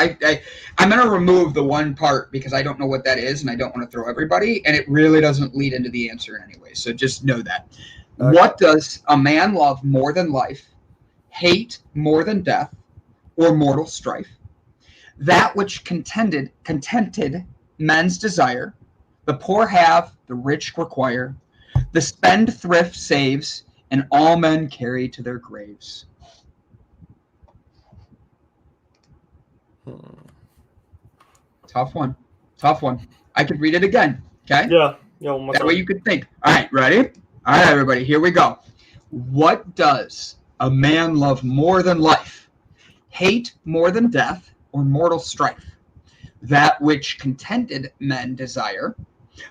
I'm going to remove the one part because I don't know what that is, and I don't want to throw everybody, and it really doesn't lead into the answer anyway. So just know that. Okay. What does a man love more than life, hate more than death, or mortal strife? That which contented men's desire, the poor have, the rich require, the spendthrift saves, and all men carry to their graves. Tough one. I could read it again. Okay? Yeah. That way you could think. All right, ready? All right, everybody, here we go. What does a man love more than life, hate more than death, or mortal strife? That which contented men desire,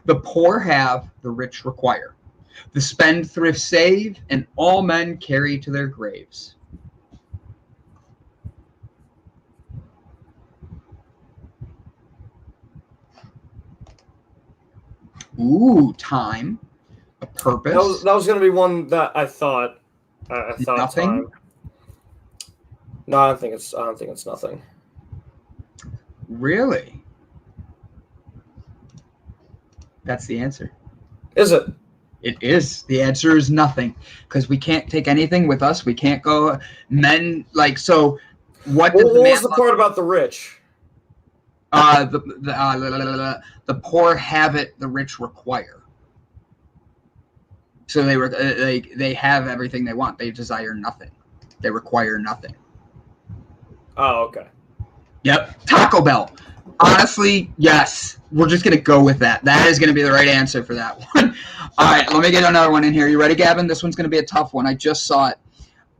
the poor have, the rich require. The spendthrift save, and all men carry to their graves. Ooh, time, a purpose. That was going to be one that I thought. I thought nothing. Time. No, I don't think it's nothing. Really? That's the answer. Is it? It is. The answer is nothing, because we can't take anything with us. We can't go men like so. What was the part about the rich? The poor have it, the rich require. So they have everything they want. They desire nothing. They require nothing. Oh, okay. Yep. Taco Bell. Honestly, yes. We're just going to go with that. That is going to be the right answer for that one. All right, let me get another one in here. You ready, Gavin? This one's going to be a tough one. I just saw it.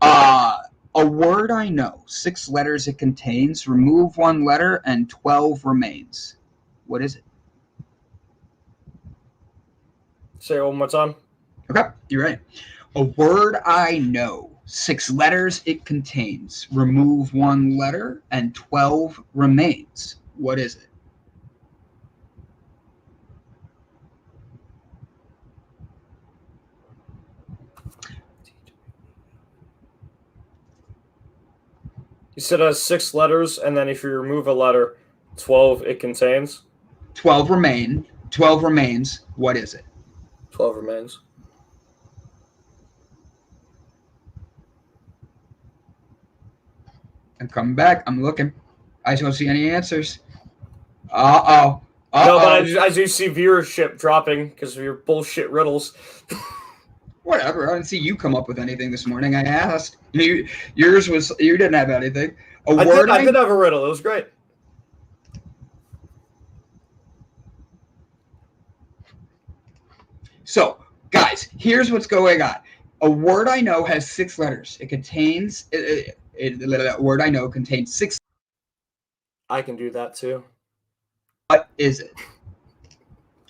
A word I know, 6 letters it contains. Remove 1 letter and 12 remains. What is it? Say it one more time. Okay, you're right. A word I know, 6 letters it contains. Remove 1 letter and 12 remains. What is it? You said it has 6 letters, and then if you remove a letter, 12 it contains? 12 remain. 12 remains. What is it? 12 remains. I'm coming back. I'm looking. I just don't see any answers. Uh-oh. No, but I do see viewership dropping because of your bullshit riddles. Whatever. I didn't see you come up with anything this morning. I asked. Yours was, you didn't have anything. I did have a riddle. It was great. So, guys, here's what's going on. A word I know has 6 letters. It contains, a word I know contains 6. I can do that too. What is it?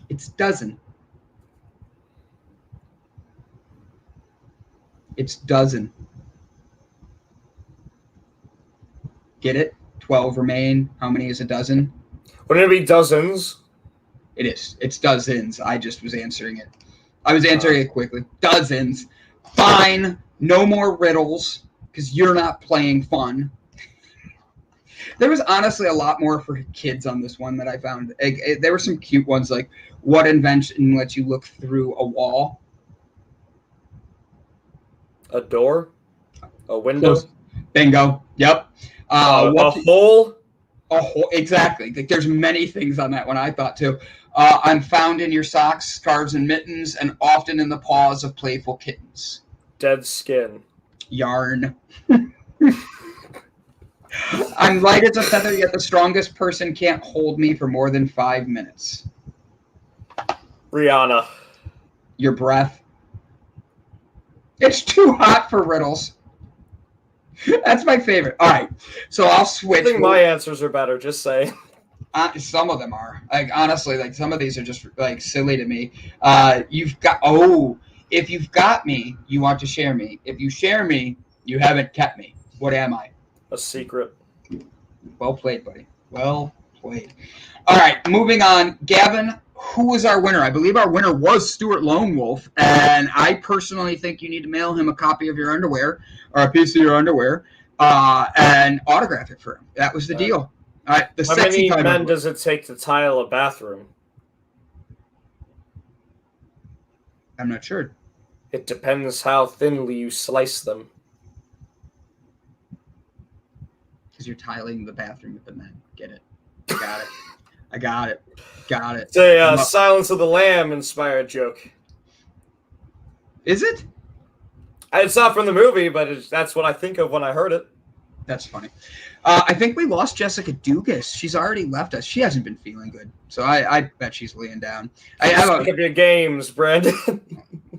It's dozen. It's dozen. Get it? 12 remain. How many is a dozen? Wouldn't it be dozens? It is. It's dozens. I just was answering it. I was answering it quickly. Dozens. Fine. No more riddles because you're not playing fun. There was honestly a lot more for kids on this one that I found. There were some cute ones like, what invention lets you look through a wall? A door? A window? Close. Bingo. Yep. A hole? A hole. Exactly. Like, there's many things on that one I thought too. I'm found in your socks, scarves, and mittens, and often in the paws of playful kittens. Dead skin. Yarn. I'm light as a feather, yet the strongest person can't hold me for more than 5 minutes. Rihanna. Your breath. It's too hot for riddles. That's my favorite. All right, so I'll switch. I think my answers are better, just say. Some of them are. Like, honestly, like, some of these are just, like, silly to me. You've got, if you've got me, you want to share me. If you share me, you haven't kept me. What am I? A secret. Well played, buddy. Well played. All right, moving on. Gavin, who was our winner? I believe our winner was Stuart Lone Wolf, and I personally think you need to mail him a copy of your underwear or a piece of your underwear and autograph it for him. That was the deal. All right, How many men does it take to tile a bathroom? I'm not sure. It depends how thinly you slice them. Because you're tiling the bathroom with the men. Get it. I got it. I got it. Got it. It's a Silence of the Lamb inspired joke. Is it? It's not from the movie, but that's what I think of when I heard it. That's funny. I think we lost Jessica Dugas. She's already left us. She hasn't been feeling good. So I bet she's laying down. I have Speak of your games, Brandon.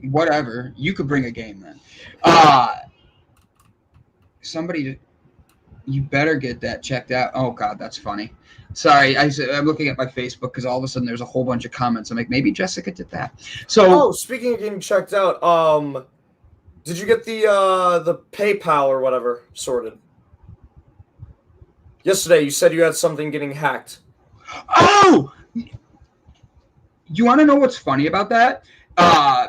Whatever. You could bring a game then. Somebody, you better get that checked out. Oh, God, that's funny. Sorry, I'm looking at my Facebook because all of a sudden there's a whole bunch of comments. I'm like, maybe Jessica did that. So, speaking of getting checked out, did you get the PayPal or whatever sorted? Yesterday, you said you had something getting hacked. Oh! You want to know what's funny about that? I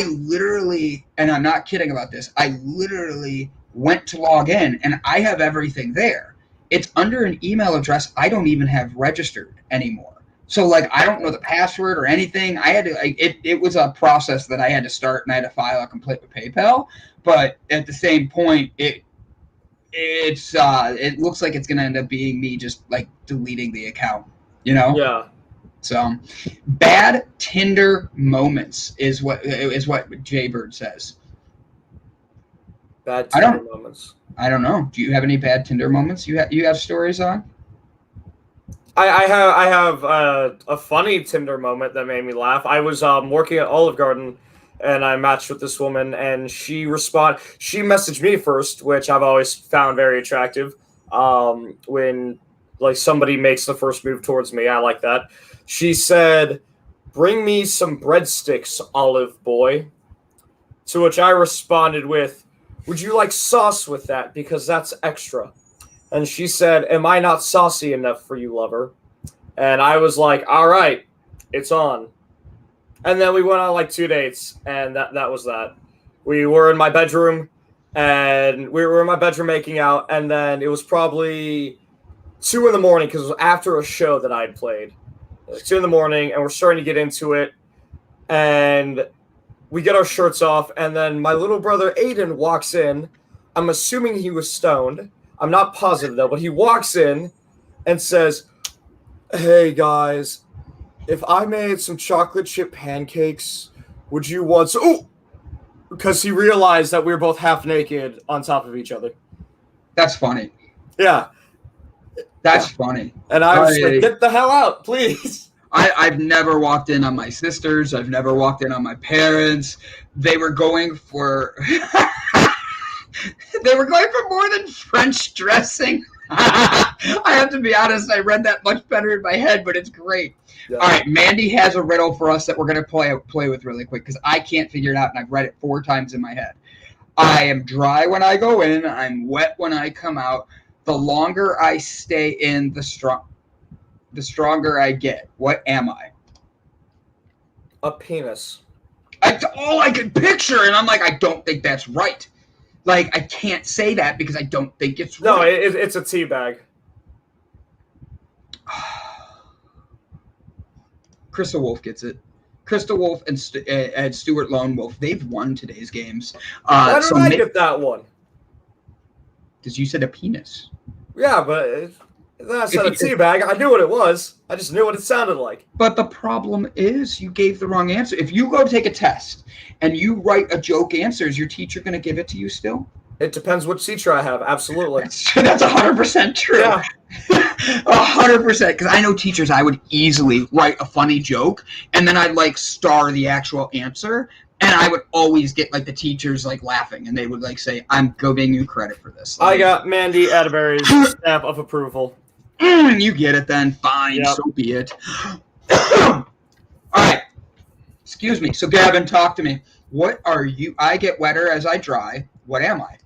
literally, and I'm not kidding about this, I literally went to log in, and I have everything there. It's under an email address I don't even have registered anymore. So, like, I don't know the password or anything. I had to, like, it was a process that I had to start, and I had to file a complaint with PayPal. But at the same point, it looks like it's going to end up being me just, like, deleting the account, you know? Yeah. So, bad Tinder moments is what Jaybird says. Bad Tinder moments. I don't know. Do you have any bad Tinder moments you have stories on? I have a funny Tinder moment that made me laugh. I was working at Olive Garden, and I matched with this woman, and she messaged me first, which I've always found very attractive. When, like, somebody makes the first move towards me, I like that. She said, "Bring me some breadsticks, Olive Boy." To which I responded with, "Would you like sauce with that? Because that's extra." And she said, "Am I not saucy enough for you, lover?" And I was like, "All right, it's on." And then we went on like 2 dates, and that was that. We were in my bedroom, and we were in my bedroom making out, and then it was probably 2 in the morning because it was after a show that I'd played. It was 2 in the morning, and we're starting to get into it, and we get our shirts off, and then my little brother Aiden walks in. I'm assuming he was stoned. I'm not positive, though, but he walks in and says, "Hey, guys, If I made some chocolate chip pancakes, would you want some? Oh, because he realized that we were both half naked on top of each other. That's funny. Yeah. That's funny. And I was like, get the hell out, please. I've never walked in on my sisters. I've never walked in on my parents. They were going for more than French dressing. I have to be honest, I read that much better in my head, but it's great. Yeah. All right, Mandy has a riddle for us that we're going to play with really quick because I can't figure it out, and I've read it 4 times in my head. I am dry when I go in. I'm wet when I come out. The longer I stay in, the stronger I get. What am I? A penis. That's all I could picture, and I'm like, I don't think that's right. Like, I can't say that because I don't think it's right. No, it's a tea bag. Crystal Wolf gets it. Crystal Wolf and Stuart Lone Wolf, they've won today's games. Why did I get that one? Because you said a penis. Yeah, but then I said a tea bag. I knew what it was. I just knew what it sounded like. But the problem is you gave the wrong answer. If you go take a test and you write a joke answer, is your teacher going to give it to you still? It depends which teacher I have. Absolutely. That's 100% true. Yeah. 100%. Because I know teachers, I would easily write a funny joke and then I'd like star the actual answer. And I would always get like the teachers like laughing and they would like say, I'm giving you credit for this. Like, I got Mandy Atterbury's stamp of approval. You get it then. Fine. Yep. So be it. All right. Excuse me. So Gavin, talk to me. What are you? I get wetter as I dry. What am I?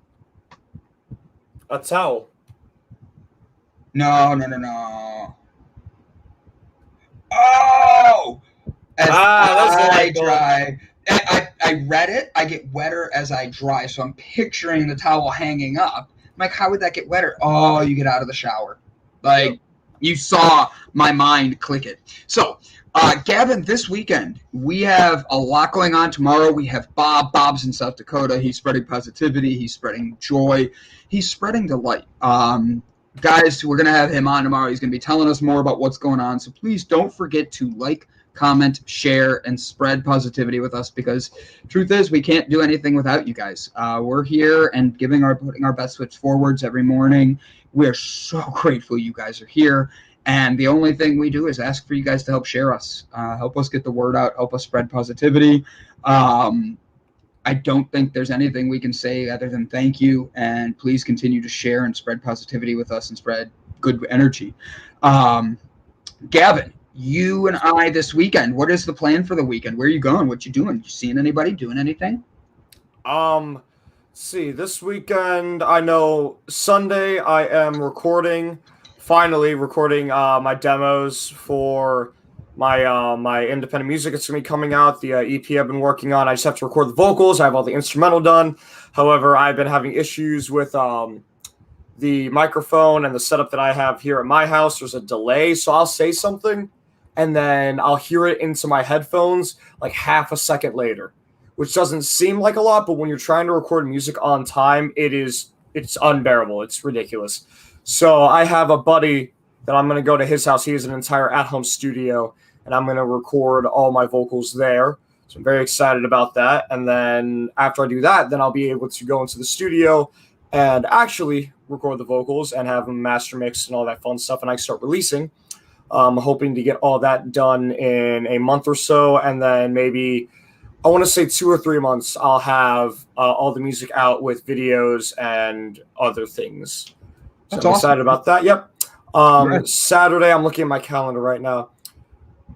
A towel. No. Oh! As I dry. I read it. I get wetter as I dry. So I'm picturing the towel hanging up. I'm like, how would that get wetter? Oh, you get out of the shower. Like, you saw my mind click it. So, Gavin, this weekend, we have a lot going on. Tomorrow, we have Bob. Bob's in South Dakota. He's spreading positivity. He's spreading joy. He's spreading delight. Guys, we're going to have him on tomorrow. He's going to be telling us more about what's going on. So please don't forget to like, comment, share, and spread positivity with us because truth is we can't do anything without you guys. We're here and putting our best foot forwards every morning. We're so grateful you guys are here. And the only thing we do is ask for you guys to help share us, help us get the word out, help us spread positivity. I don't think there's anything we can say other than thank you. And please continue to share and spread positivity with us and spread good energy. Gavin, you and I this weekend, what is the plan for the weekend? Where are you going? What you doing? You seeing anybody doing anything? See, this weekend, I know Sunday I am finally recording my demos for my independent music. It's going to be coming out, the EP I've been working on. I just have to record the vocals. I have all the instrumental done. However, I've been having issues with the microphone and the setup that I have here at my house. There's a delay, so I'll say something, and then I'll hear it into my headphones like half a second later, which doesn't seem like a lot, but when you're trying to record music on time, it's unbearable. It's ridiculous. So I have a buddy that I'm going to go to his house. He has an entire at-home studio, and I'm going to record all my vocals there. So I'm very excited about that. And then after I do that, then I'll be able to go into the studio and actually record the vocals and have them master mixed and all that fun stuff, and I start releasing. I'm hoping to get all that done in a month or so, and then maybe I want to say 2 or 3 months, I'll have all the music out with videos and other things. So I'm excited about that. Yep. Saturday, I'm looking at my calendar right now.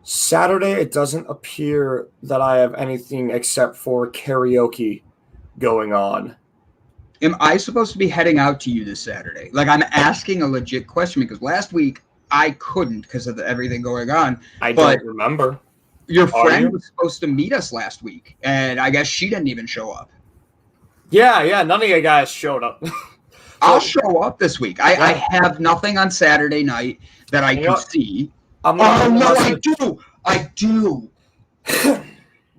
Saturday, it doesn't appear that I have anything except for karaoke going on. Am I supposed to be heading out to you this Saturday? Like, I'm asking a legit question because last week I couldn't because of everything going on. I don't remember. Your friend was supposed to meet us last week, and I guess she didn't even show up. Yeah, none of you guys showed up. I'll show up this week. I have nothing on Saturday night that I can see. I do.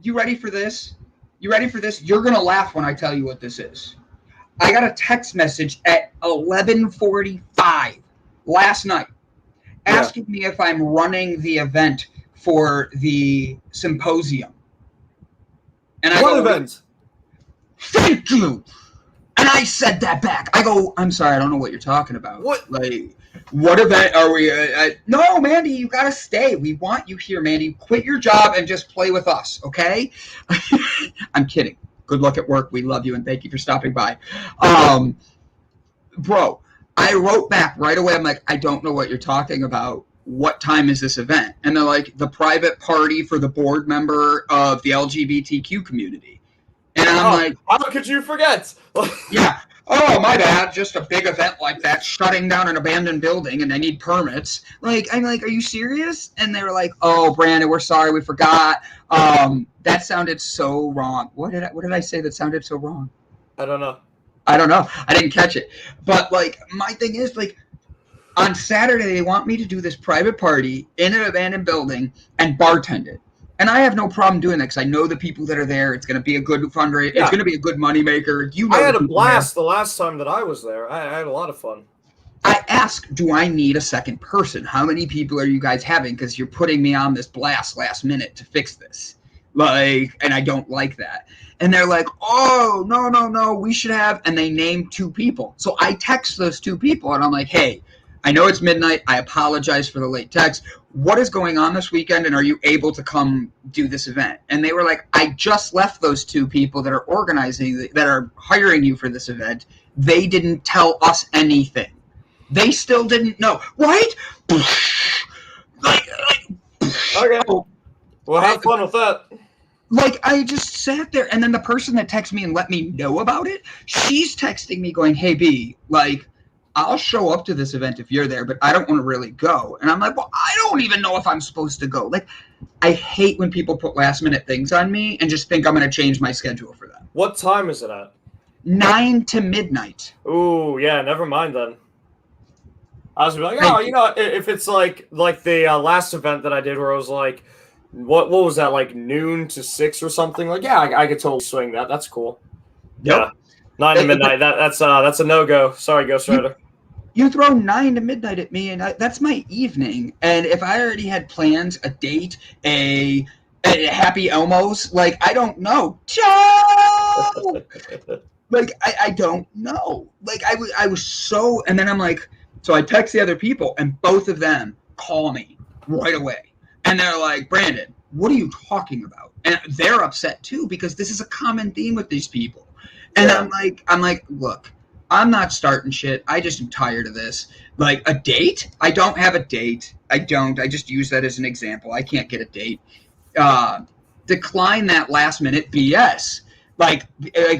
You ready for this? You're going to laugh when I tell you what this is. I got a text message at 11:45 last night asking me if I'm running the event for the symposium. And I What go, event? thank you. And I said that back. I go, I'm sorry, I don't know what you're talking about. What? Like, what event are we? No, Mandy, you gotta stay. We want you here, Mandy. Quit your job and just play with us, okay? I'm kidding. Good luck at work. We love you and thank you for stopping by. Bro, I wrote back right away. I'm like, I don't know what you're talking about. What time is this event? And they're like, the private party for the board member of the LGBTQ community. And I'm like, how could you forget? yeah. Oh, my bad. Just a big event like that, shutting down an abandoned building, and they need permits. Like, I'm like, are you serious? And they were like, oh, Brandon, we're sorry, we forgot. That sounded so wrong. What did I say that sounded so wrong? I don't know. I didn't catch it. But like, my thing is, like, on Saturday they want me to do this private party in an abandoned building and bartend it. And I have no problem doing that because I know the people that are there. It's going to be a good fundraiser. Yeah. It's going to be a good moneymaker. You know, I had a blast the last time that I was there. I had a lot of fun. I asked, do I need a second person? How many people are you guys having? Because you're putting me on this blast last minute to fix this. Like, and I don't like that. And they're like, oh, no, we should have. And they named 2 people. So I text those 2 people and I'm like, hey, I know it's midnight. I apologize for the late text. What is going on this weekend, and are you able to come do this event? And they were like, I just left those 2 people that are organizing, that are hiring you for this event. They didn't tell us anything. They still didn't know, right? Okay. Well, have fun with that. Like, I just sat there, and then the person that texted me and let me know about it, she's texting me going, hey, B, like, I'll show up to this event if you're there, but I don't want to really go. And I'm like, well, I don't even know if I'm supposed to go. Like, I hate when people put last-minute things on me and just think I'm going to change my schedule for them. What time is it at? 9 to midnight. Ooh, yeah, never mind then. I was like, oh, you know, if it's like the last event that I did where it was like, what was that, like noon to 6 or something? Like, yeah, I could totally swing that. That's cool. Yep. Yeah, 9 to midnight. That's a no-go. Sorry, Ghost Rider. You throw 9 to midnight at me, and that's my evening. And if I already had plans, a date, a happy Elmo's, like, I don't know. Joe! Like, I don't know. Like, I was so, and then I'm like, so I text the other people, and both of them call me right away. And they're like, Brandon, what are you talking about? And they're upset too, because this is a common theme with these people. And yeah. I'm like, look, I'm not starting shit. I just am tired of this. Like, a date? I don't have a date. I just use that as an example. I can't get a date. Decline that last minute BS. Like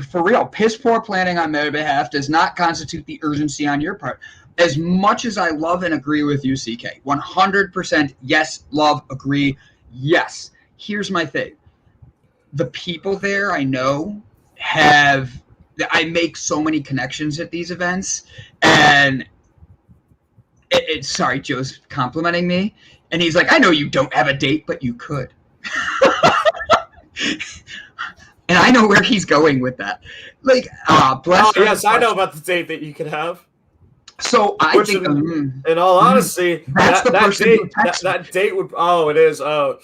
for real, piss poor planning on their behalf does not constitute the urgency on your part. As much as I love and agree with you, CK, 100% yes, love, agree, yes. Here's my thing. The people there I know I make so many connections at these events, and sorry, Joe's complimenting me, and he's like, I know you don't have a date, but you could. And I know where he's going with that. Like, bless her. Yes, I know about the date that you could have. So I think, in all honesty, that date would. Oh, it is. Oh,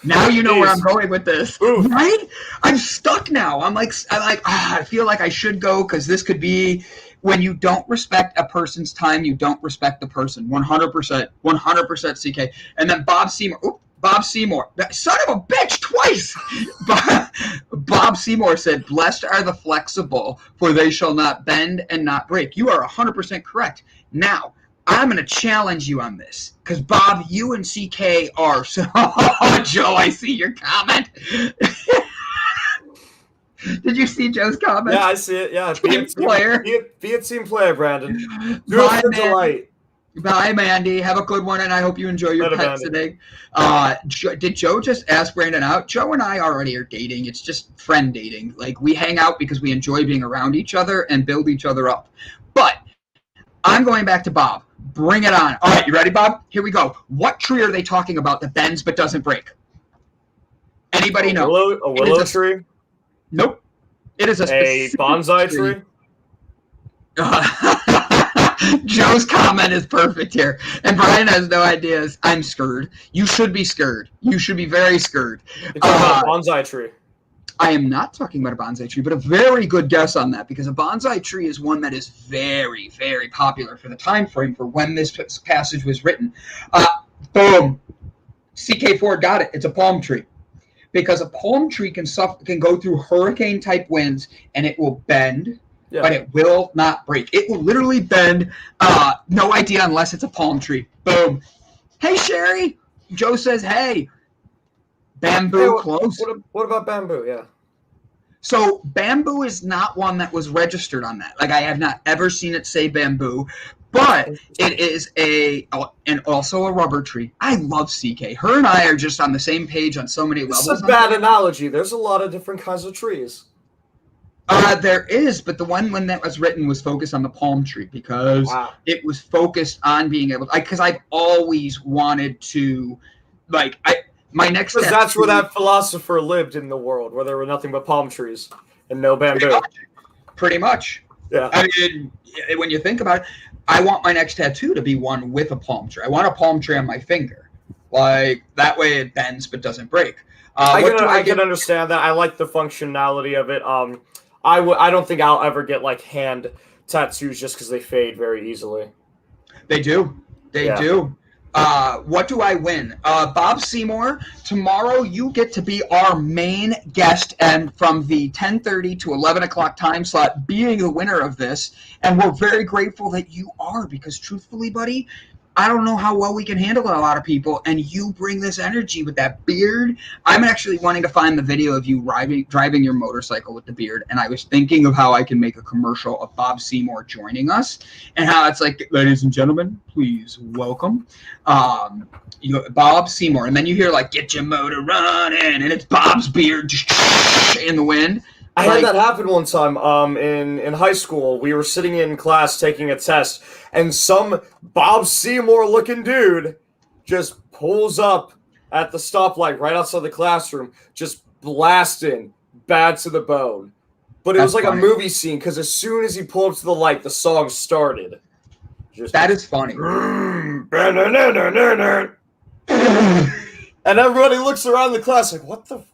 now you know where I'm going with this, right? I'm stuck now. I'm like, I feel like I should go because this could be. When you don't respect a person's time, you don't respect the person. 100%, 100% CK. And then Bob Seymour, that son of a bitch, twice. Bob Seymour said, blessed are the flexible, for they shall not bend and not break. You are 100% correct. Now, I'm going to challenge you on this, because Bob, you and CK are so... Joe, I see your comment. Did you see Joe's comment? Yeah, I see it. Yeah, team player. Be a team player, Brandon. Do it for delight. Bye, Mandy. Have a good one, and I hope you enjoy your pet sitting. Did Joe just ask Brandon out? Joe and I already are dating. It's just friend dating. Like, we hang out because we enjoy being around each other and build each other up. But I'm going back to Bob. Bring it on. All right, you ready, Bob? Here we go. What tree are they talking about that bends but doesn't break? Anybody know? A willow tree? Nope. It is a bonsai tree? Joe's comment is perfect here. And Brian has no ideas. I'm scared. You should be scared. You should be very scared. You're talking about a bonsai tree. I am not talking about a bonsai tree, but a very good guess on that, because a bonsai tree is one that is very, very popular for the time frame for when this passage was written. Boom. C.K. Ford got it. It's a palm tree. Because a palm tree can go through hurricane-type winds, and it will bend, but it will not break. It will literally bend. No idea unless it's a palm tree. Boom. Hey, Sherry. Joe says, hey. Bamboo close. What about bamboo? Yeah. So bamboo is not one that was registered on that. Like, I have not ever seen it say bamboo, but it is and also a rubber tree. I love CK. Her and I are just on the same page on so many levels. It's a bad analogy. There's a lot of different kinds of trees. There is, but the one when that was written was focused on the palm tree, because it was focused on being able to, because I've always wanted to, my next tattoo, that's where that philosopher lived in the world, where there were nothing but palm trees and no bamboo. Pretty much. Yeah. I mean, when you think about it, I want my next tattoo to be one with a palm tree. I want a palm tree on my finger. Like, that way it bends but doesn't break. I can understand that. I like the functionality of it. I don't think I'll ever get like hand tattoos just because they fade very easily. They do. They do. What do I win? Bob Seymour, tomorrow you get to be our main guest, and from the 10:30 to 11 o'clock time slot, being the winner of this. And we're very grateful that you are, because truthfully, buddy, I don't know how well we can handle a lot of people, and you bring this energy with that beard. I'm actually wanting to find the video of you driving your motorcycle with the beard, and I was thinking of how I can make a commercial of Bob Seymour joining us, and how it's like, ladies and gentlemen, please welcome Bob Seymour. And then you hear, like, get your motor running, and it's Bob's beard just in the wind. I had that happen one time in high school. We were sitting in class taking a test, and some Bob Seymour-looking dude just pulls up at the stoplight right outside the classroom, just blasting Bad to the Bone. But it was like funny. A movie scene, because as soon as he pulled up to the light, the song started. That is funny. And everybody looks around the class like, what the...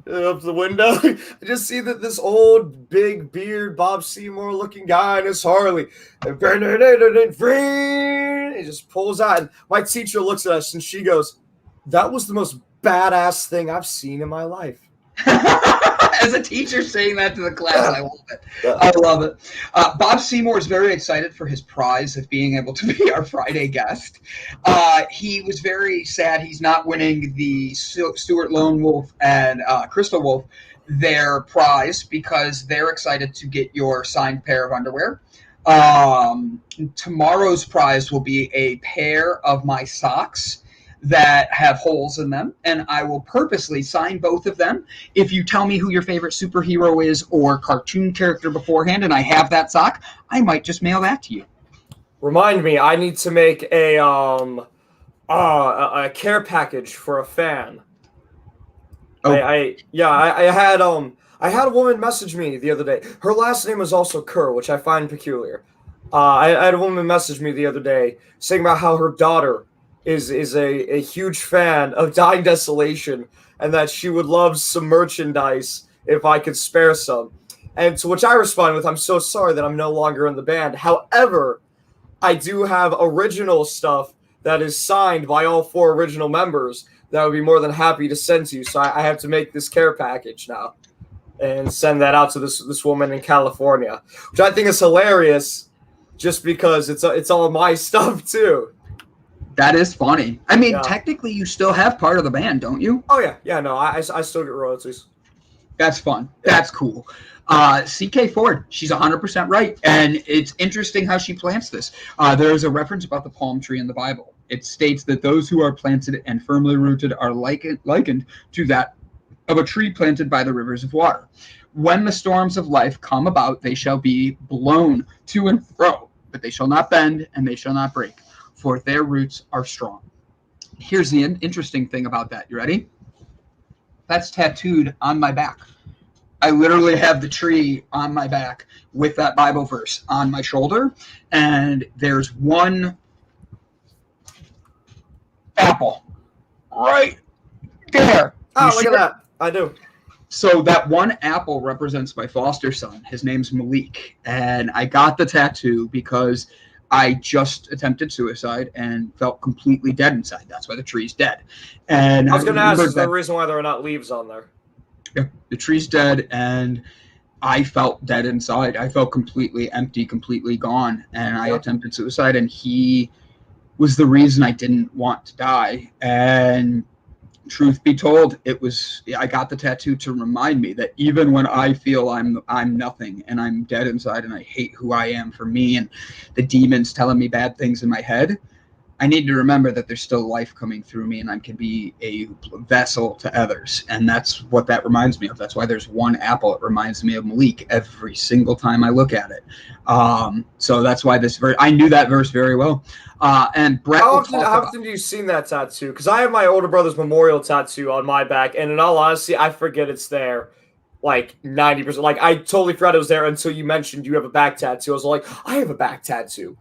Up the window, I just see that this old big beard Bob Seymour looking guy in his Harley, and he just pulls out, and my teacher looks at us and she goes, that was the most badass thing I've seen in my life. As a teacher saying that to the class, I love it. I love it. Bob Seymour is very excited for his prize of being able to be our Friday guest. He was very sad he's not winning the Stuart Lone Wolf and Crystal Wolf their prize, because they're excited to get your signed pair of underwear. Tomorrow's prize will be a pair of my socks that have holes in them, and I will purposely sign both of them. If you tell me who your favorite superhero is or cartoon character beforehand, and I have that sock, I might just mail that to you. Remind me, I need to make a care package for a fan. Oh. I had a woman message me the other day. Her last name is also Kerr, which I find peculiar. I had a woman message me the other day saying about how her daughter is a huge fan of Dying Desolation, and that she would love some merchandise if I could spare some. And to which I respond with, I'm so sorry that I'm no longer in the band. However, I do have original stuff that is signed by all 4 original members that I would be more than happy to send to you. So I have to make this care package now and send that out to this woman in California, which I think is hilarious, just because it's all my stuff too. That is funny. I mean, technically, you still have part of the band, don't you? Oh, yeah. Yeah, no, I still get royalties. That's fun. That's cool. CK Ford, she's 100% right. And it's interesting how she plants this. There's a reference about the palm tree in the Bible. It states that those who are planted and firmly rooted are likened to that of a tree planted by the rivers of water. When the storms of life come about, they shall be blown to and fro, but they shall not bend and they shall not break, for their roots are strong. Here's the interesting thing about that. You ready? That's tattooed on my back. I literally have the tree on my back with that Bible verse on my shoulder, and there's one apple right there. Oh, look at that. I do. So that one apple represents my foster son. His name's Malik, and I got the tattoo because I just attempted suicide and felt completely dead inside. That's why the tree's dead. And I was going to ask, is there that a reason why there are not leaves on there? the tree's dead, and I felt dead inside. I felt completely empty, completely gone, and I attempted suicide, and he was the reason I didn't want to die. And truth be told, I got the tattoo to remind me that even when I feel I'm nothing and I'm dead inside and I hate who I am for me and the demons telling me bad things in my head, I need to remember that there's still life coming through me and I can be a vessel to others. And that's what that reminds me of. That's why there's one apple. It reminds me of Malik every single time I look at it. So that's why this verse, I knew that verse very well. And Brett, how often do you seen that tattoo? Because I have my older brother's memorial tattoo on my back, and in all honesty, I forget it's there. Like 90%. Like I totally forgot it was there until you mentioned you have a back tattoo. I was like, I have a back tattoo.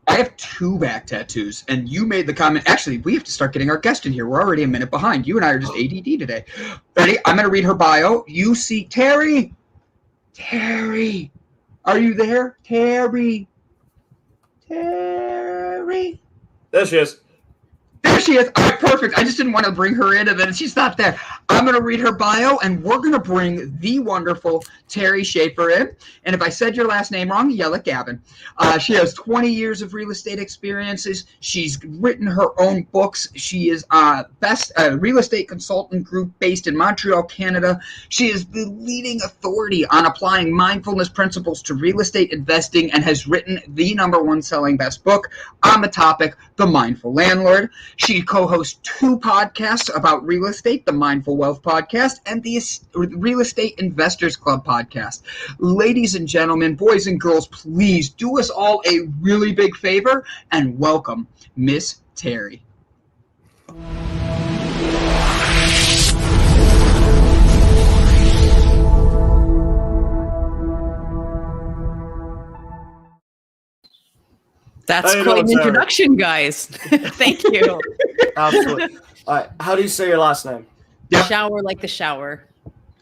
I have 2 back tattoos, and you made the comment. Actually, we have to start getting our guest in here. We're already a minute behind. You and I are just ADD today. Ready? I'm going to read her bio. You see Terrie. Terrie. Are you there? Terrie. Terrie. There she is. There she is. All right, perfect. I just didn't want to bring her in, and then she's not there. I'm going to read her bio, and we're going to bring the wonderful Terrie Schaefer in. And if I said your last name wrong, yell at Gavin. She has 20 years of real estate experiences. She's written her own books. She is a real estate consultant group based in Montreal, Canada. She is the leading authority on applying mindfulness principles to real estate investing and has written the #1 selling best book on the topic, The Mindful Landlord. She co-hosts 2 podcasts about real estate, the Mindful Wealth podcast and the Real Estate Investors Club podcast. Ladies and gentlemen, boys and girls, please do us all a really big favor and welcome Miss Terrie. That's quite an introduction, guys. Thank you. Absolutely. All right. How do you say your last name? Yep. Shower like the shower.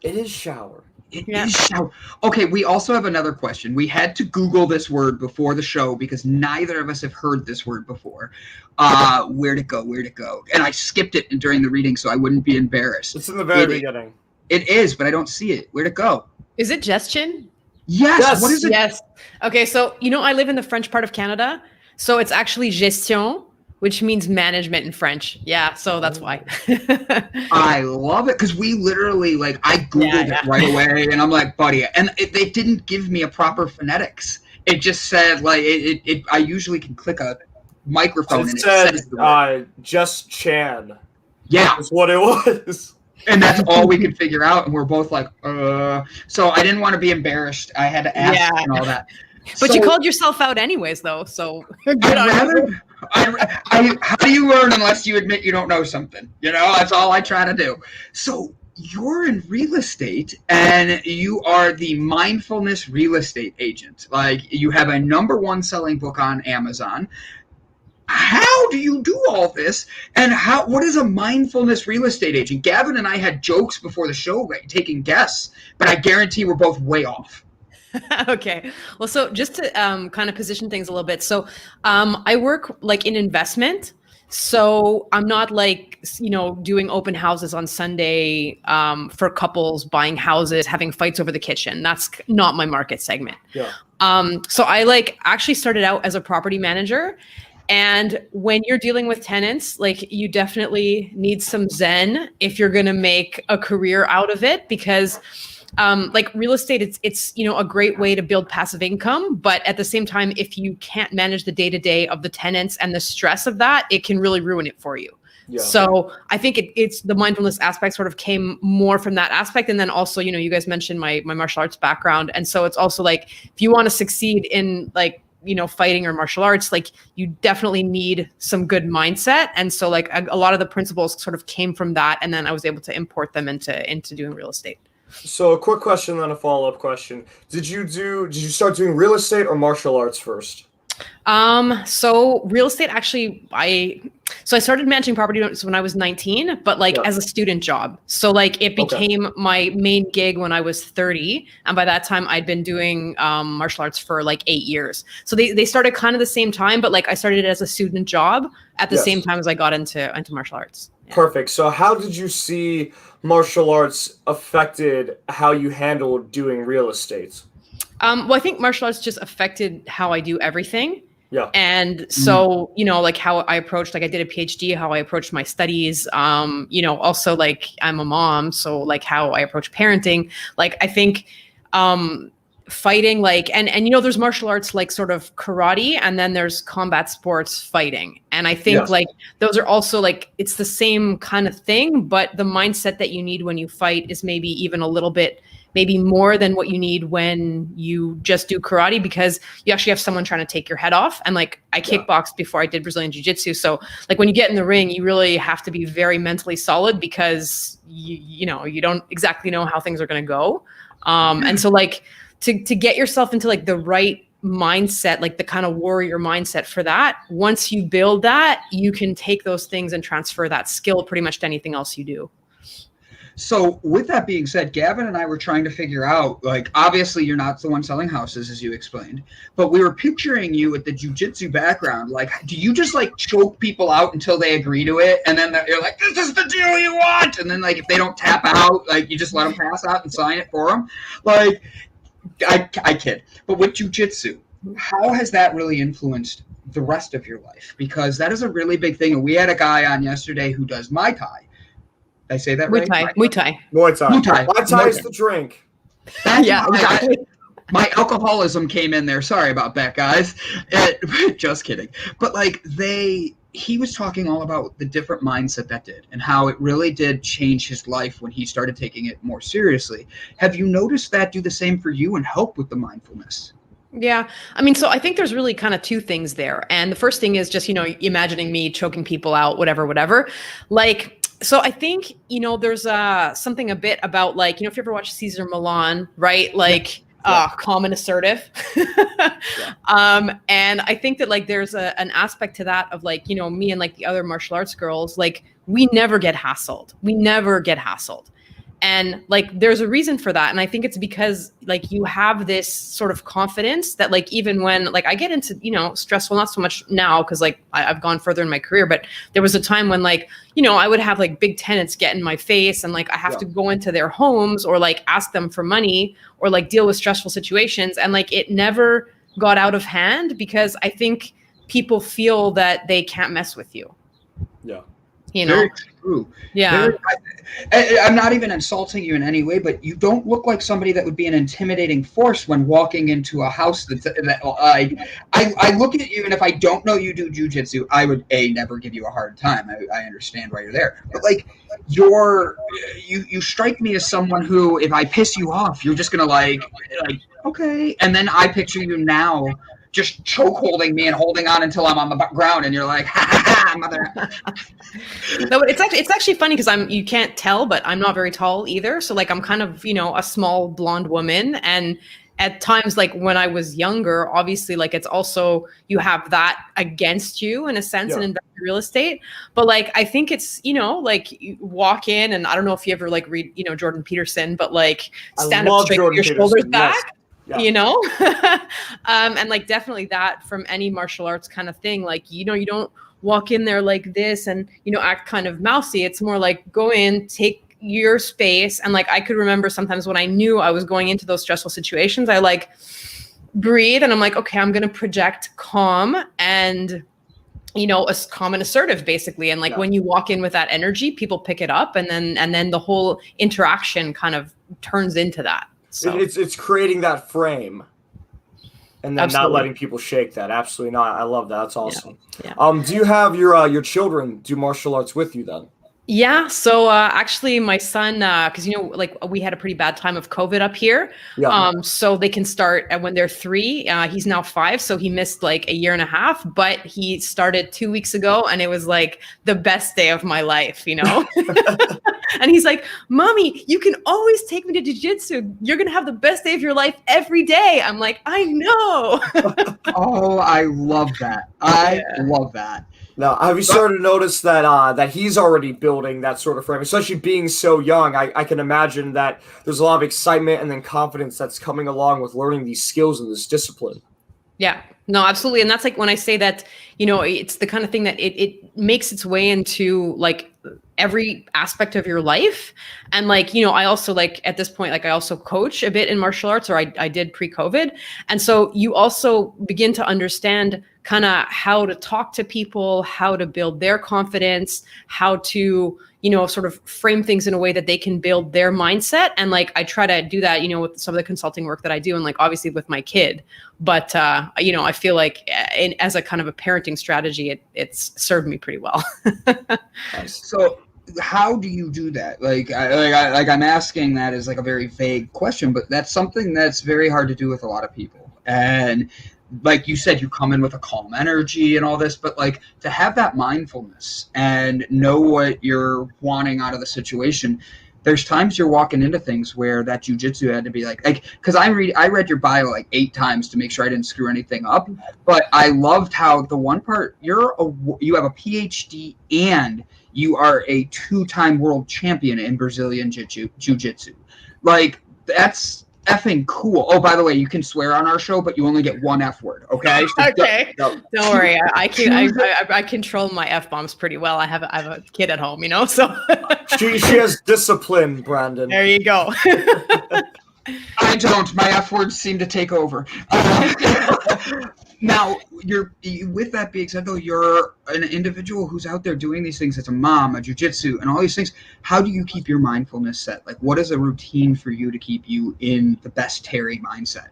It is Schauer. It is Schauer. Okay, we also have another question. We had to Google this word before the show because neither of us have heard this word before. Where'd it go? And I skipped it during the reading so I wouldn't be embarrassed. It's in the very beginning. It is, but I don't see it. Where'd it go? Is it gestion? Yes. What is it? Yes. Okay, so I live in the French part of Canada, so it's actually gestion, which means management in French. Yeah, so that's why. I love it because we literally, I Googled it right away, and I'm like, buddy, and they didn't give me a proper phonetics. It just said, I usually can click a microphone and it says the word. Just Chan. Yeah. That's what it was. And that's all we could figure out, and we're both like, So I didn't want to be embarrassed. I had to ask and all that. But you called yourself out anyways, though, so good on you. How do you learn unless you admit you don't know something? That's all I try to do. So you're in real estate, and you are the mindfulness real estate agent. You have a #1 selling book on Amazon. How do you do all this? And what is a mindfulness real estate agent? Gavin and I had jokes before the show, taking guesses, but I guarantee we're both way off. Okay. Well, so just to kind of position things a little bit. So I work in investment. So I'm not doing open houses on Sunday for couples buying houses, having fights over the kitchen. That's not my market segment. Yeah. So I actually started out as a property manager. And when you're dealing with tenants, you definitely need some Zen if you're going to make a career out of it, because real estate, it's a great way to build passive income. But at the same time, if you can't manage the day-to-day of the tenants and the stress of that, it can really ruin it for you. Yeah. So I think it's the mindfulness aspect sort of came more from that aspect. And then also, you guys mentioned my martial arts background. And so it's also if you want to succeed in fighting or martial arts, you definitely need some good mindset. And so a lot of the principles sort of came from that. And then I was able to import them into doing real estate. So a quick question, then a follow-up question. Did you start doing real estate or martial arts first? So real estate actually, I started managing property when I was 19, but like as a student job. So like it became my main gig when I was 30. And by that time I'd been doing martial arts for like 8 years. So they started kind of the same time, but like I started it as a student job at the same time as I got into martial arts. Yeah. Perfect. So how did you see martial arts affected how you handled doing real estate? Well, I think martial arts just affected how I do everything. Yeah. And so, you know, like how I approached, like I did a PhD, how I approached my studies, you know, also like I'm a mom. So like how I approach parenting, like I think, fighting, like, and, you know, there's martial arts, like sort of karate, and then there's combat sports fighting. And I think like those are also like, it's the same kind of thing, but the mindset that you need when you fight is maybe even a little bit maybe more than what you need when you just do karate, because you actually have someone trying to take your head off. And like I kickboxed before I did Brazilian jiu-jitsu. So like when you get in the ring, you really have to be very mentally solid, because you know, you don't exactly know how things are going to go. And so like to get yourself into like the right mindset, like the kind of warrior mindset for that, once you build that, you can take those things and transfer that skill pretty much to anything else you do. So with that being said, Gavin and I were trying to figure out, like, obviously you're not the one selling houses, as you explained, but we were picturing you with the jiu-jitsu background. Like, do you just like choke people out until they agree to it? And then you're like, this is the deal you want. And then like, if they don't tap out, like you just let them pass out and sign it for them. Like, I kid. But with jiu-jitsu, how has that really influenced the rest of your life? Because that is a really big thing. And we had a guy on yesterday who does Muay Thai. Did I say that right? Muay Thai. Muay Thai. Muay Thai is the drink. Yeah, exactly. My alcoholism came in there. Sorry about that, guys. Just kidding. But like he was talking all about the different mindset that did and how it really did change his life when he started taking it more seriously. Have you noticed that do the same for you and help with the mindfulness? Yeah. I mean, so I think there's really kind of two things there. And the first thing is just, you know, imagining me choking people out, whatever. Like, so I think, you know, there's something a bit about like, you know, if you ever watch Cesar Millan, right? Like calm and assertive. And I think that like there's an aspect to that of like, you know, me and like the other martial arts girls, like we never get hassled. And like, there's a reason for that. And I think it's because like you have this sort of confidence that like, even when like I get into, you know, stressful, not so much now, cause like I've gone further in my career, but there was a time when like, you know, I would have like big tenants get in my face and like, I have to go into their homes or like ask them for money or like deal with stressful situations. And like, it never got out of hand because I think people feel that they can't mess with you. Yeah. You know? Very true. Yeah. I'm not even insulting you in any way, but you don't look like somebody that would be an intimidating force when walking into a house I look at you, and if I don't know you do jiu-jitsu, I would never give you a hard time. I understand why you're there. But like you strike me as someone who, if I piss you off, you're just gonna like okay. And then I picture you now just choke holding me and holding on until I'm on the ground, and you're like, ha ha ha, mother. No, it's actually funny because you can't tell, but I'm not very tall either. So like I'm kind of, you know, a small blonde woman. And at times, like when I was younger, obviously, like it's also, you have that against you in a sense and invest in real estate. But like, I think it's, you know, like you walk in, and I don't know if you ever like read, you know, Jordan Peterson, but like stand up straight with your shoulders back. Yes. Yeah. You know, and like definitely that from any martial arts kind of thing, like, you know, you don't walk in there like this and, you know, act kind of mousy. It's more like go in, take your space. And like, I could remember sometimes when I knew I was going into those stressful situations, I like breathe and I'm like, okay, I'm going to project calm and, you know, calm and assertive basically. And like when you walk in with that energy, people pick it up, and then the whole interaction kind of turns into that. So it's creating that frame, and then not letting people shake that. Absolutely not. I love that. That's awesome. Yeah. Do you have your children do martial arts with you then? Yeah. So actually, my son, because like we had a pretty bad time of COVID up here. Yeah. So they can start when they're 3. He's now 5, so he missed like a year and a half. But he started 2 weeks ago, and it was like the best day of my life, And he's like, "Mommy, you can always take me to jiu-jitsu. You're gonna have the best day of your life every day." I'm like, "I know." Oh, I love that. I love that. Now, have you started to notice that he's already building that sort of frame, especially being so young? I can imagine that there's a lot of excitement and then confidence that's coming along with learning these skills and this discipline. Yeah, no, absolutely. And that's like when I say that, it's the kind of thing that it makes its way into like every aspect of your life. And like, I also like at this point, like I also coach a bit in martial arts, or I did pre-COVID. And so you also begin to understand kind of how to talk to people, how to build their confidence, how to, sort of frame things in a way that they can build their mindset. And like, I try to do that, with some of the consulting work that I do, and like, obviously with my kid, but, I feel like as a kind of a parenting strategy, it's served me pretty well. Nice. So how do you do that? I'm asking that as like a very vague question, but that's something that's very hard to do with a lot of people. And like you said, you come in with a calm energy and all this, but like to have that mindfulness and know what you're wanting out of the situation, there's times you're walking into things where that jujitsu had to be like, because I read your bio like 8 times to make sure I didn't screw anything up. But I loved how the one part you have a PhD and you are a 2-time world champion in Brazilian jiu-jitsu. Like, that's effing cool. Oh, by the way, you can swear on our show, but you only get 1 F word, okay? So okay. Don't worry. I control my F-bombs pretty well. I have a kid at home, so. She has discipline, Brandon. There you go. I don't. My F words seem to take over. Now, with that being said, though, you're an individual who's out there doing these things as a mom, a jiu-jitsu, and all these things. How do you keep your mindfulness set? Like, what is a routine for you to keep you in the best Terrie mindset?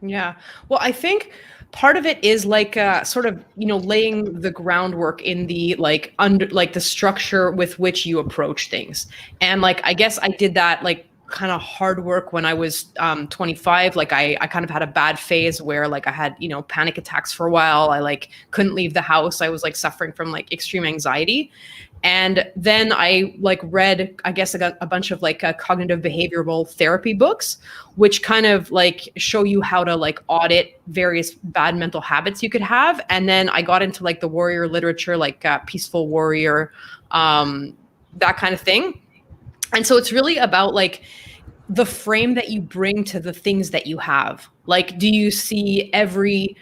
Yeah. Well, I think part of it is like sort of, laying the groundwork in the like under like the structure with which you approach things. And like, I guess I did that like kind of hard work when I was 25. Like I kind of had a bad phase where like I had, panic attacks for a while. I like couldn't leave the house. I was like suffering from like extreme anxiety. And then I like read, I guess I got a bunch of like cognitive behavioral therapy books, which kind of like show you how to like audit various bad mental habits you could have. And then I got into like the warrior literature, like Peaceful Warrior, that kind of thing. And so it's really about like the frame that you bring to the things that you have. Like, do you see every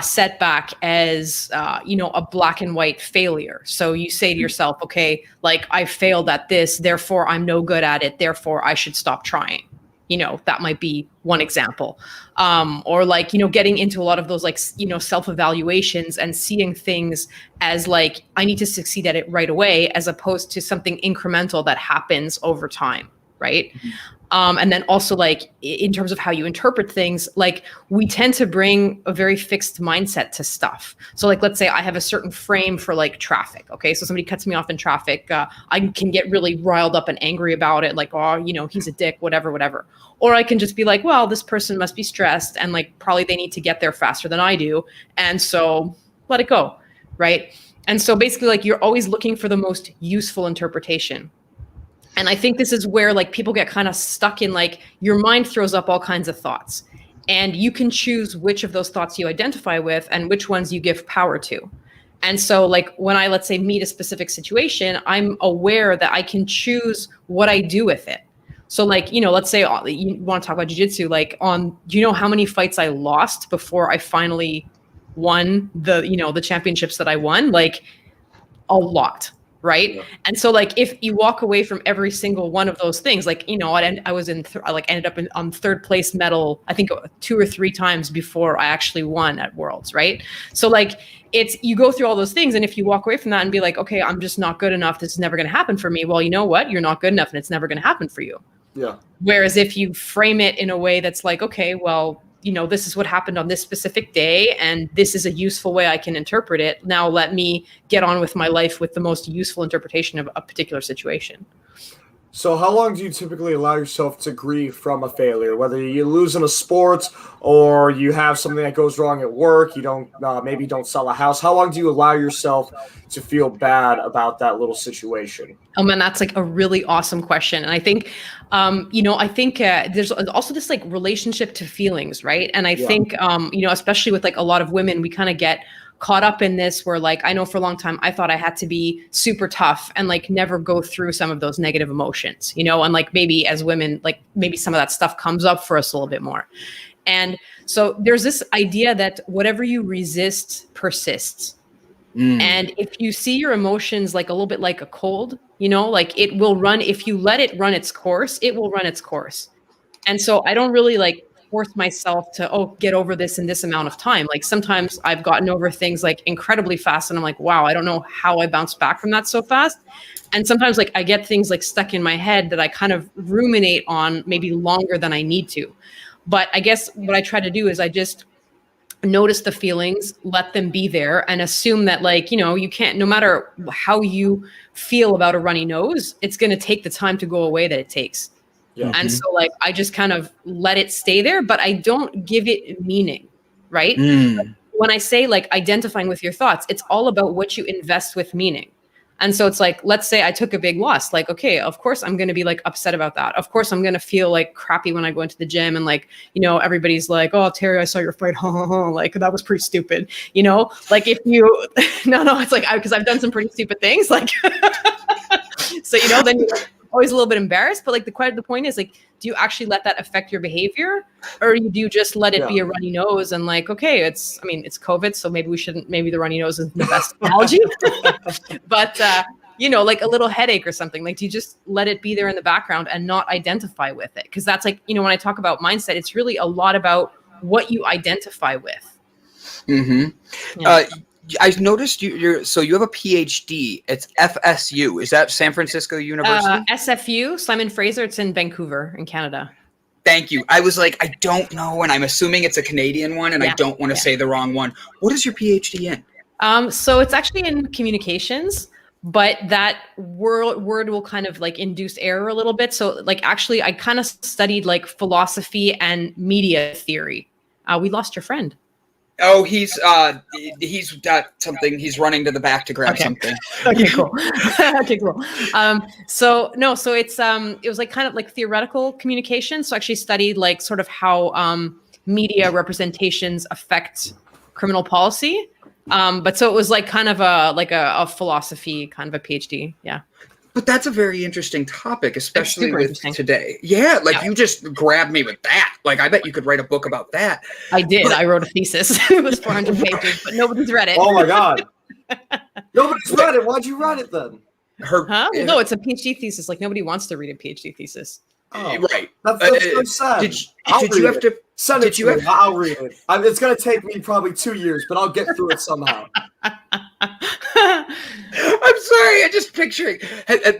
setback as, a black and white failure? So you say to yourself, okay, like I failed at this, therefore I'm no good at it, therefore I should stop trying. That might be one example. Or like, getting into a lot of those like, self-evaluations and seeing things as like, I need to succeed at it right away, as opposed to something incremental that happens over time. Right. And then also like in terms of how you interpret things, like we tend to bring a very fixed mindset to stuff. So like, let's say I have a certain frame for like traffic. Okay. So somebody cuts me off in traffic. I can get really riled up and angry about it. Like, oh, he's a dick, whatever. Or I can just be like, well, this person must be stressed and like probably they need to get there faster than I do. And so let it go. Right. And so basically like you're always looking for the most useful interpretation. And I think this is where like people get kind of stuck in like your mind throws up all kinds of thoughts and you can choose which of those thoughts you identify with and which ones you give power to. And so like when I, let's say, meet a specific situation, I'm aware that I can choose what I do with it. So like, let's say you want to talk about jiu-jitsu, like do you know how many fights I lost before I finally won the championships that I won? Like a lot. Right. Yeah. And so like, if you walk away from every single one of those things, like, I was ended up on 3rd place medal, I think 2 or 3 times before I actually won at Worlds. Right. So like you go through all those things. And if you walk away from that and be like, okay, I'm just not good enough, this is never going to happen for me. Well, you know what? You're not good enough and it's never going to happen for you. Yeah. Whereas if you frame it in a way that's like, okay, well, this is what happened on this specific day, and this is a useful way I can interpret it. Now let me get on with my life with the most useful interpretation of a particular situation. So how long do you typically allow yourself to grieve from a failure? Whether you lose in a sport or you have something that goes wrong at work, you don't maybe don't sell a house. How long do you allow yourself to feel bad about that little situation? Oh man, that's like a really awesome question. And I think, there's also this like relationship to feelings, right? And I think, especially with like a lot of women, we kind of get caught up in this where like, I know for a long time, I thought I had to be super tough and like never go through some of those negative emotions, and like maybe as women, like maybe some of that stuff comes up for us a little bit more. And so there's this idea that whatever you resist persists. And if you see your emotions like a little bit like a cold, like it will run, if you let it run its course, it will run its course. And so I don't really like force myself to, get over this in this amount of time. Like sometimes I've gotten over things like incredibly fast and I'm like, wow, I don't know how I bounced back from that so fast. And sometimes like I get things like stuck in my head that I kind of ruminate on maybe longer than I need to. But I guess what I try to do is I just notice the feelings, let them be there, and assume that like, you can't, no matter how you feel about a runny nose, it's going to take the time to go away that it takes. Yeah. And so like, I just kind of let it stay there, but I don't give it meaning, right? When I say like identifying with your thoughts, it's all about what you invest with meaning. And so it's like, let's say I took a big loss. Like, okay, of course I'm going to be like upset about that. Of course I'm going to feel like crappy when I go into the gym and like, everybody's like, oh, Terrie, I saw your fight. Like that was pretty stupid. Like if you, no, it's like, because I've done some pretty stupid things. Like, so, then you're always a little bit embarrassed. But like the point is like, do you actually let that affect your behavior, or do you just let it be a runny nose and like, okay, it's COVID, so maybe we shouldn't, maybe the runny nose isn't the best analogy, but like a little headache or something, like do you just let it be there in the background and not identify with it? Because that's like, when I talk about mindset, it's really a lot about what you identify with. I noticed you have a PhD. It's FSU. Is that San Francisco University? SFU, Simon Fraser. It's in Vancouver in Canada. Thank you. I was like, I don't know, and I'm assuming it's a Canadian one, and I don't want to say the wrong one. What is your PhD in? So it's actually in communications, but that word will kind of like induce error a little bit. So like actually, I kind of studied like philosophy and media theory. We lost your friend. Oh, he's got something. He's running to the back to grab something. Okay, cool. Okay, cool. So it's it was like kind of like theoretical communication. So I actually studied like sort of how media representations affect criminal policy. But so it was like kind of a philosophy kind of a PhD. Yeah. But that's a very interesting topic, especially with today. Yeah, like you just grabbed me with that. Like, I bet you could write a book about that. I did. I wrote a thesis. It was 400 pages, but nobody's read it. Oh my God. Nobody's read it. Why'd you write it then? Well, no, it's a PhD thesis. Like, nobody wants to read a PhD thesis. Oh, right. That's so sad. Did you have to send it to me? I'll read it. It's going to take me probably 2 years, but I'll get through it somehow. I'm sorry. I just picturing.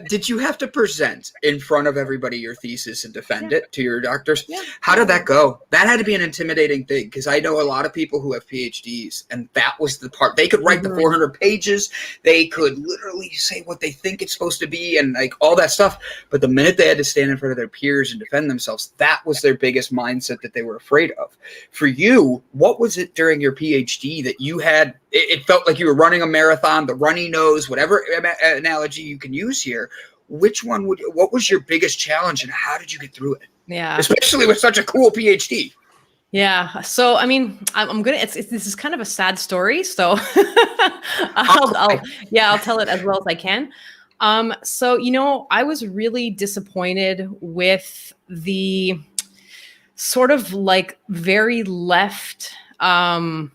Did you have to present in front of everybody your thesis and defend it to your doctors? Yeah. How did that go? That had to be an intimidating thing, because I know a lot of people who have PhDs, and that was the part. They could write the 400 pages. They could literally say what they think it's supposed to be and like all that stuff. But the minute they had to stand in front of their peers and defend themselves, that was their biggest mindset that they were afraid of. For you, what was it during your PhD that you had? It felt like you were running a marathon, the runny nose, whatever analogy you can use here. What was your biggest challenge, and how did you get through it? Yeah. Especially with such a cool PhD. Yeah. So, I mean, this is kind of a sad story. So I'll tell it as well as I can. So, I was really disappointed with the sort of like very left, thought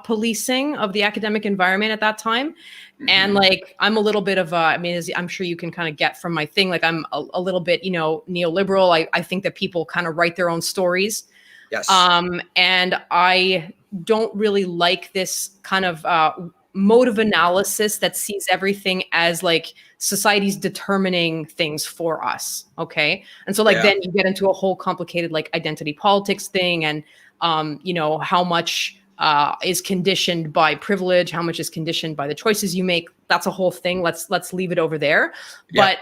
policing of the academic environment at that time. Mm-hmm. And like, I'm a little bit of as I'm sure you can kind of get from my thing, like I'm a little bit, neoliberal. I think that people kind of write their own stories. Yes. And I don't really like this kind of mode of analysis that sees everything as like society's determining things for us. Okay. And so like, then you get into a whole complicated like identity politics thing, and, you know, how much is conditioned by privilege, how much is conditioned by the choices you make. That's a whole thing. Let's leave it over there. But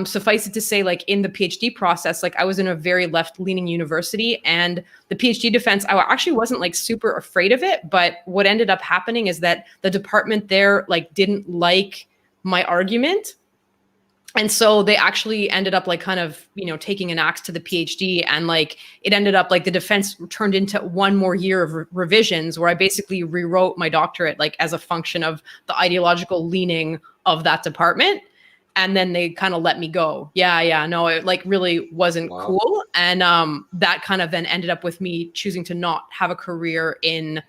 suffice it to say, like in the PhD process, like I was in a very left-leaning university, and the PhD defense, I actually wasn't like super afraid of it. But what ended up happening is that the department there like didn't like my argument. And so they actually ended up like kind of, you know, taking an axe to the PhD, and like it ended up like the defense turned into one more year of revisions, where I basically rewrote my doctorate like as a function of the ideological leaning of that department. And then they kind of let me go. No, it like really wasn't cool. And that kind of then ended up with me choosing to not have a career in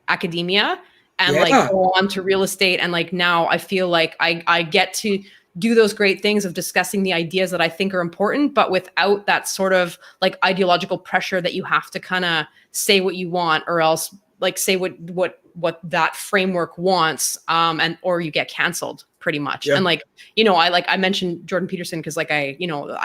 academia and like go on to real estate. And like now I feel like I get to do those great things of discussing the ideas that I think are important, but without that sort of like ideological pressure that you have to kind of say what you want, or else like say what that framework wants, and or you get canceled pretty much. And like, you know, I mentioned Jordan Peterson because like I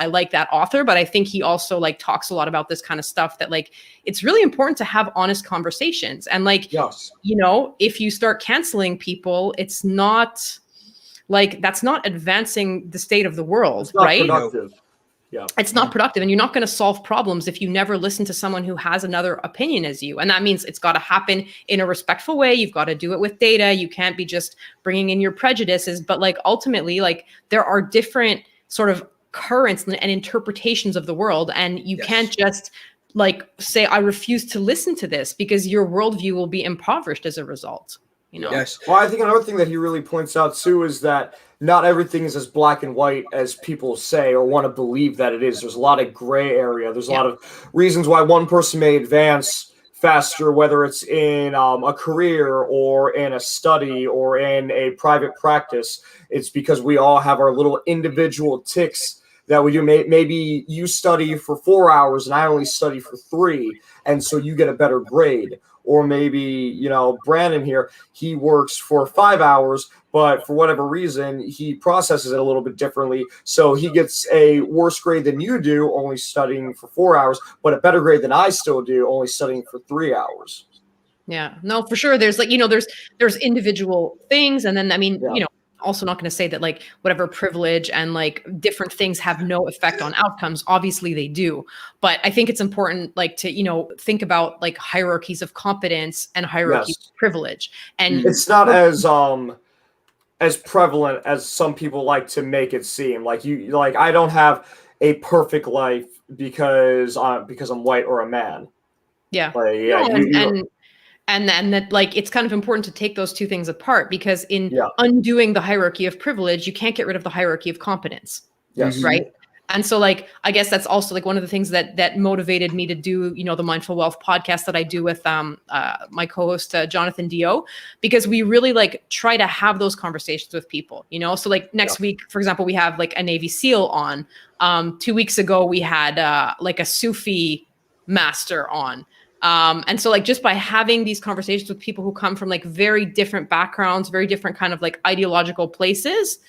like that author, but I think he also like talks a lot about this kind of stuff, that like it's really important to have honest conversations. And like, you know, if you start canceling people, it's not like, that's not advancing the state of the world, right? Productive. Yeah. It's not productive, and you're not going to solve problems if you never listen to someone who has another opinion as you. And that means it's got to happen in a respectful way. You've got to do it with data. You can't be just bringing in your prejudices, but like ultimately, like there are different sort of currents and interpretations of the world. And you can't just like say, I refuse to listen to this, because your worldview will be impoverished as a result. You know? Well, I think another thing that he really points out too is that not everything is as black and white as people say or want to believe that it is. There's a lot of gray area. There's a lot of reasons why one person may advance faster, whether it's in a career or in a study or in a private practice. It's because we all have our little individual ticks that we do. Maybe you study for 4 hours and I only study for 3, and so you get a better grade. Or maybe, you know, Brandon here, he works for 5 hours, but for whatever reason, he processes it a little bit differently. So he gets a worse grade than you do, only studying for 4 hours, but a better grade than I still do, only studying for 3 hours. Yeah, no, for sure. There's like, you know, there's individual things. And then, I mean, you know, also not going to say that like whatever privilege and like different things have no effect on outcomes. Obviously they do. But I think it's important like to, you know, think about like hierarchies of competence and hierarchies of privilege. And it's not as prevalent as some people like to make it seem. Like I don't have a perfect life because I'm white or a man. Yeah. Like, And then that like, it's kind of important to take those two things apart, because in undoing the hierarchy of privilege, you can't get rid of the hierarchy of competence. Right. And so like, I guess that's also like one of the things that motivated me to do, you know, the Mindful Wealth podcast that I do with my co-host, Jonathan Dio, because we really like try to have those conversations with people, you know? So like next week, for example, we have like a Navy SEAL on. 2 weeks ago, we had like a Sufi master on. And so like just by having these conversations with people who come from like very different backgrounds, very different kind of like ideological places,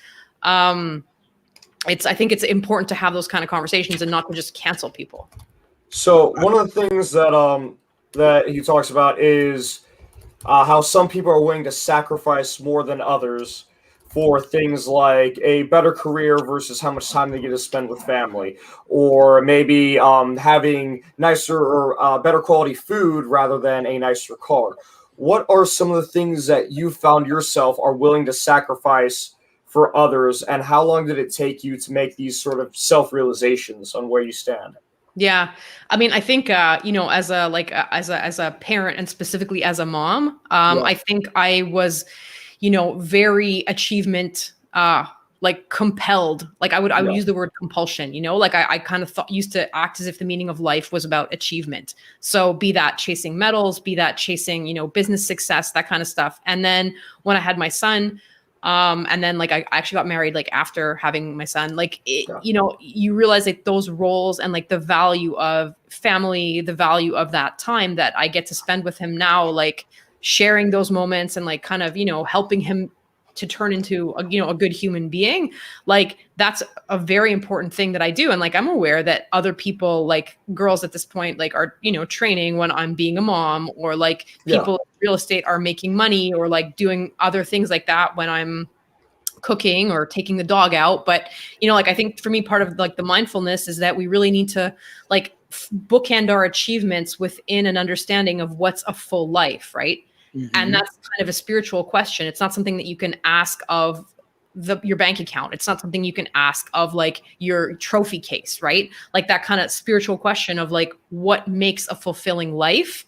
I think it's important to have those kind of conversations and not to just cancel people. So one of the things that he talks about is how some people are willing to sacrifice more than others for things like a better career versus how much time they get to spend with family, or maybe having nicer or better quality food rather than a nicer car. What are some of the things that you found yourself are willing to sacrifice for others, and how long did it take you to make these sort of self-realizations on where you stand? Yeah. I mean, I think, you know, as a parent and specifically as a mom, I think I was, you know, very achievement, like compelled. Like I would use the word compulsion, you know, like I kind of used to act as if the meaning of life was about achievement. So be that chasing medals, be that chasing, you know, business success, that kind of stuff. And then when I had my son, and then like I actually got married like after having my son, like you know, you realize like those roles and like the value of family, the value of that time that I get to spend with him now, like sharing those moments and like kind of, helping him to turn into a good human being, like that's a very important thing that I do. And like, I'm aware that other people, like girls at this point, like are, training when I'm being a mom, or like people in real estate are making money, or like doing other things like that when I'm cooking or taking the dog out. But, like, I think for me, part of like the mindfulness is that we really need to like bookend our achievements within an understanding of what's a full life. Right. Mm-hmm. And that's kind of a spiritual question. It's not something that you can ask of your bank account. It's not something you can ask of like your trophy case, right? Like that kind of spiritual question of like, what makes a fulfilling life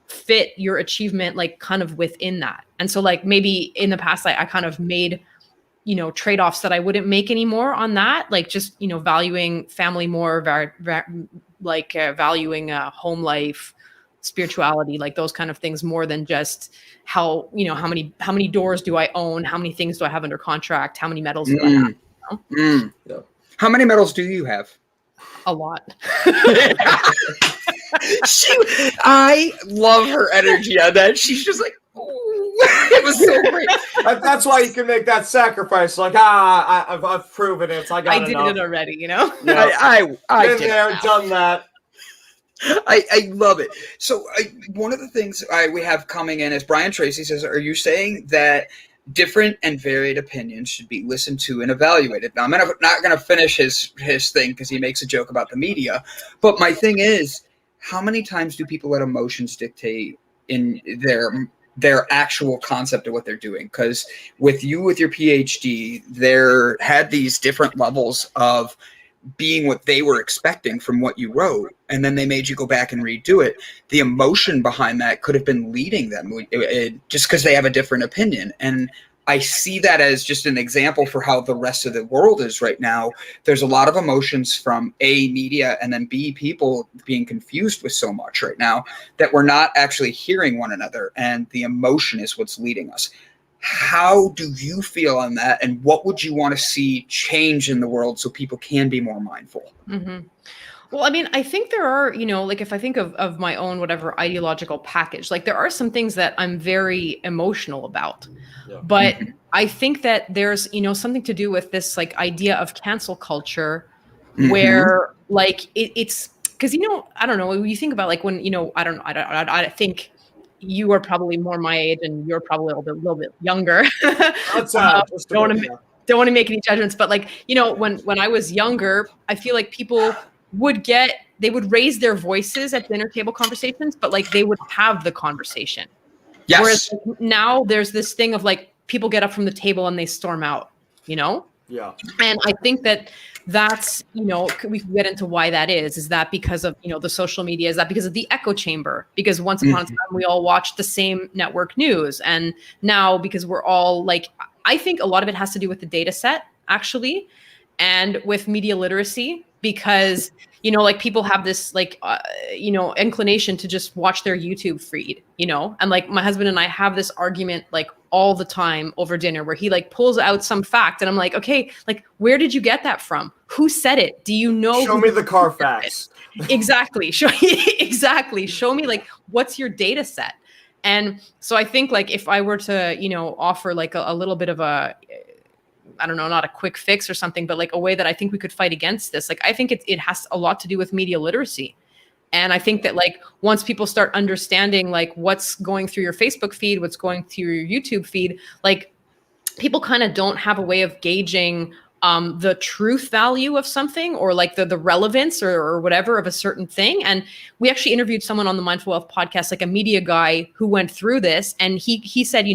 fit your achievement, like kind of within that. And so like maybe in the past, I kind of made, trade-offs that I wouldn't make anymore on that. Like just, valuing family more, valuing home life, spirituality, like those kind of things, more than just how many doors do I own? How many things do I have under contract? How many medals do I have? Yeah. How many medals do you have? A lot. I love her energy on that. She's just like, it was so great. That's why you can make that sacrifice. Like, I've proven it. I did enough. It already, Yeah. I been did there, done that. I love it. So one of the things we have coming in is Brian Tracy says, are you saying that different and varied opinions should be listened to and evaluated? Now, I'm not going to finish his thing because he makes a joke about the media. But my thing is, how many times do people let emotions dictate in their actual concept of what they're doing? Because with your PhD, there had these different levels of being what they were expecting from what you wrote, and then they made you go back and redo it. The emotion behind that could have been leading them just because they have a different opinion. And I see that as just an example for how the rest of the world is right now. There's a lot of emotions from A, media, and then B, people being confused with so much right now that we're not actually hearing one another, and the emotion is what's leading us. How do you feel on that, and what would you want to see change in the world so people can be more mindful? Mm-hmm. Well, I mean, I think there are, like if I think of my own whatever ideological package, like there are some things that I'm very emotional about. Yeah. But I think that there's, something to do with this like idea of cancel culture where like it's because, I don't know, when you think about like when, I think you are probably more my age and you're probably a little bit younger. Don't want to make any judgments, but like, when I was younger, I feel like people they would raise their voices at dinner table conversations, but like they would have the conversation. Yes. Whereas like, now there's this thing of like people get up from the table and they storm out, Yeah. And I think that's, we can get into why that is that because of, the social media? Is that because of the echo chamber? Because once upon a time, we all watched the same network news. And now because we're all like, I think a lot of it has to do with the data set actually, and with media literacy, because, like people have this like, inclination to just watch their YouTube feed, and like my husband and I have this argument like all the time over dinner where he like pulls out some fact and I'm like, okay, like where did you get that from? Who said it? Do you know? Show me the Carfax. Exactly. Show me like, what's your data set? And so I think like if I were to, offer like a little bit of a, I don't know, not a quick fix or something, but like a way that I think we could fight against this. Like, I think it has a lot to do with media literacy. And I think that like once people start understanding like what's going through your Facebook feed, what's going through your YouTube feed, like people kind of don't have a way of gauging the truth value of something or like the relevance or whatever of a certain thing. And we actually interviewed someone on the Mindful Wealth podcast, like a media guy who went through this. And he said,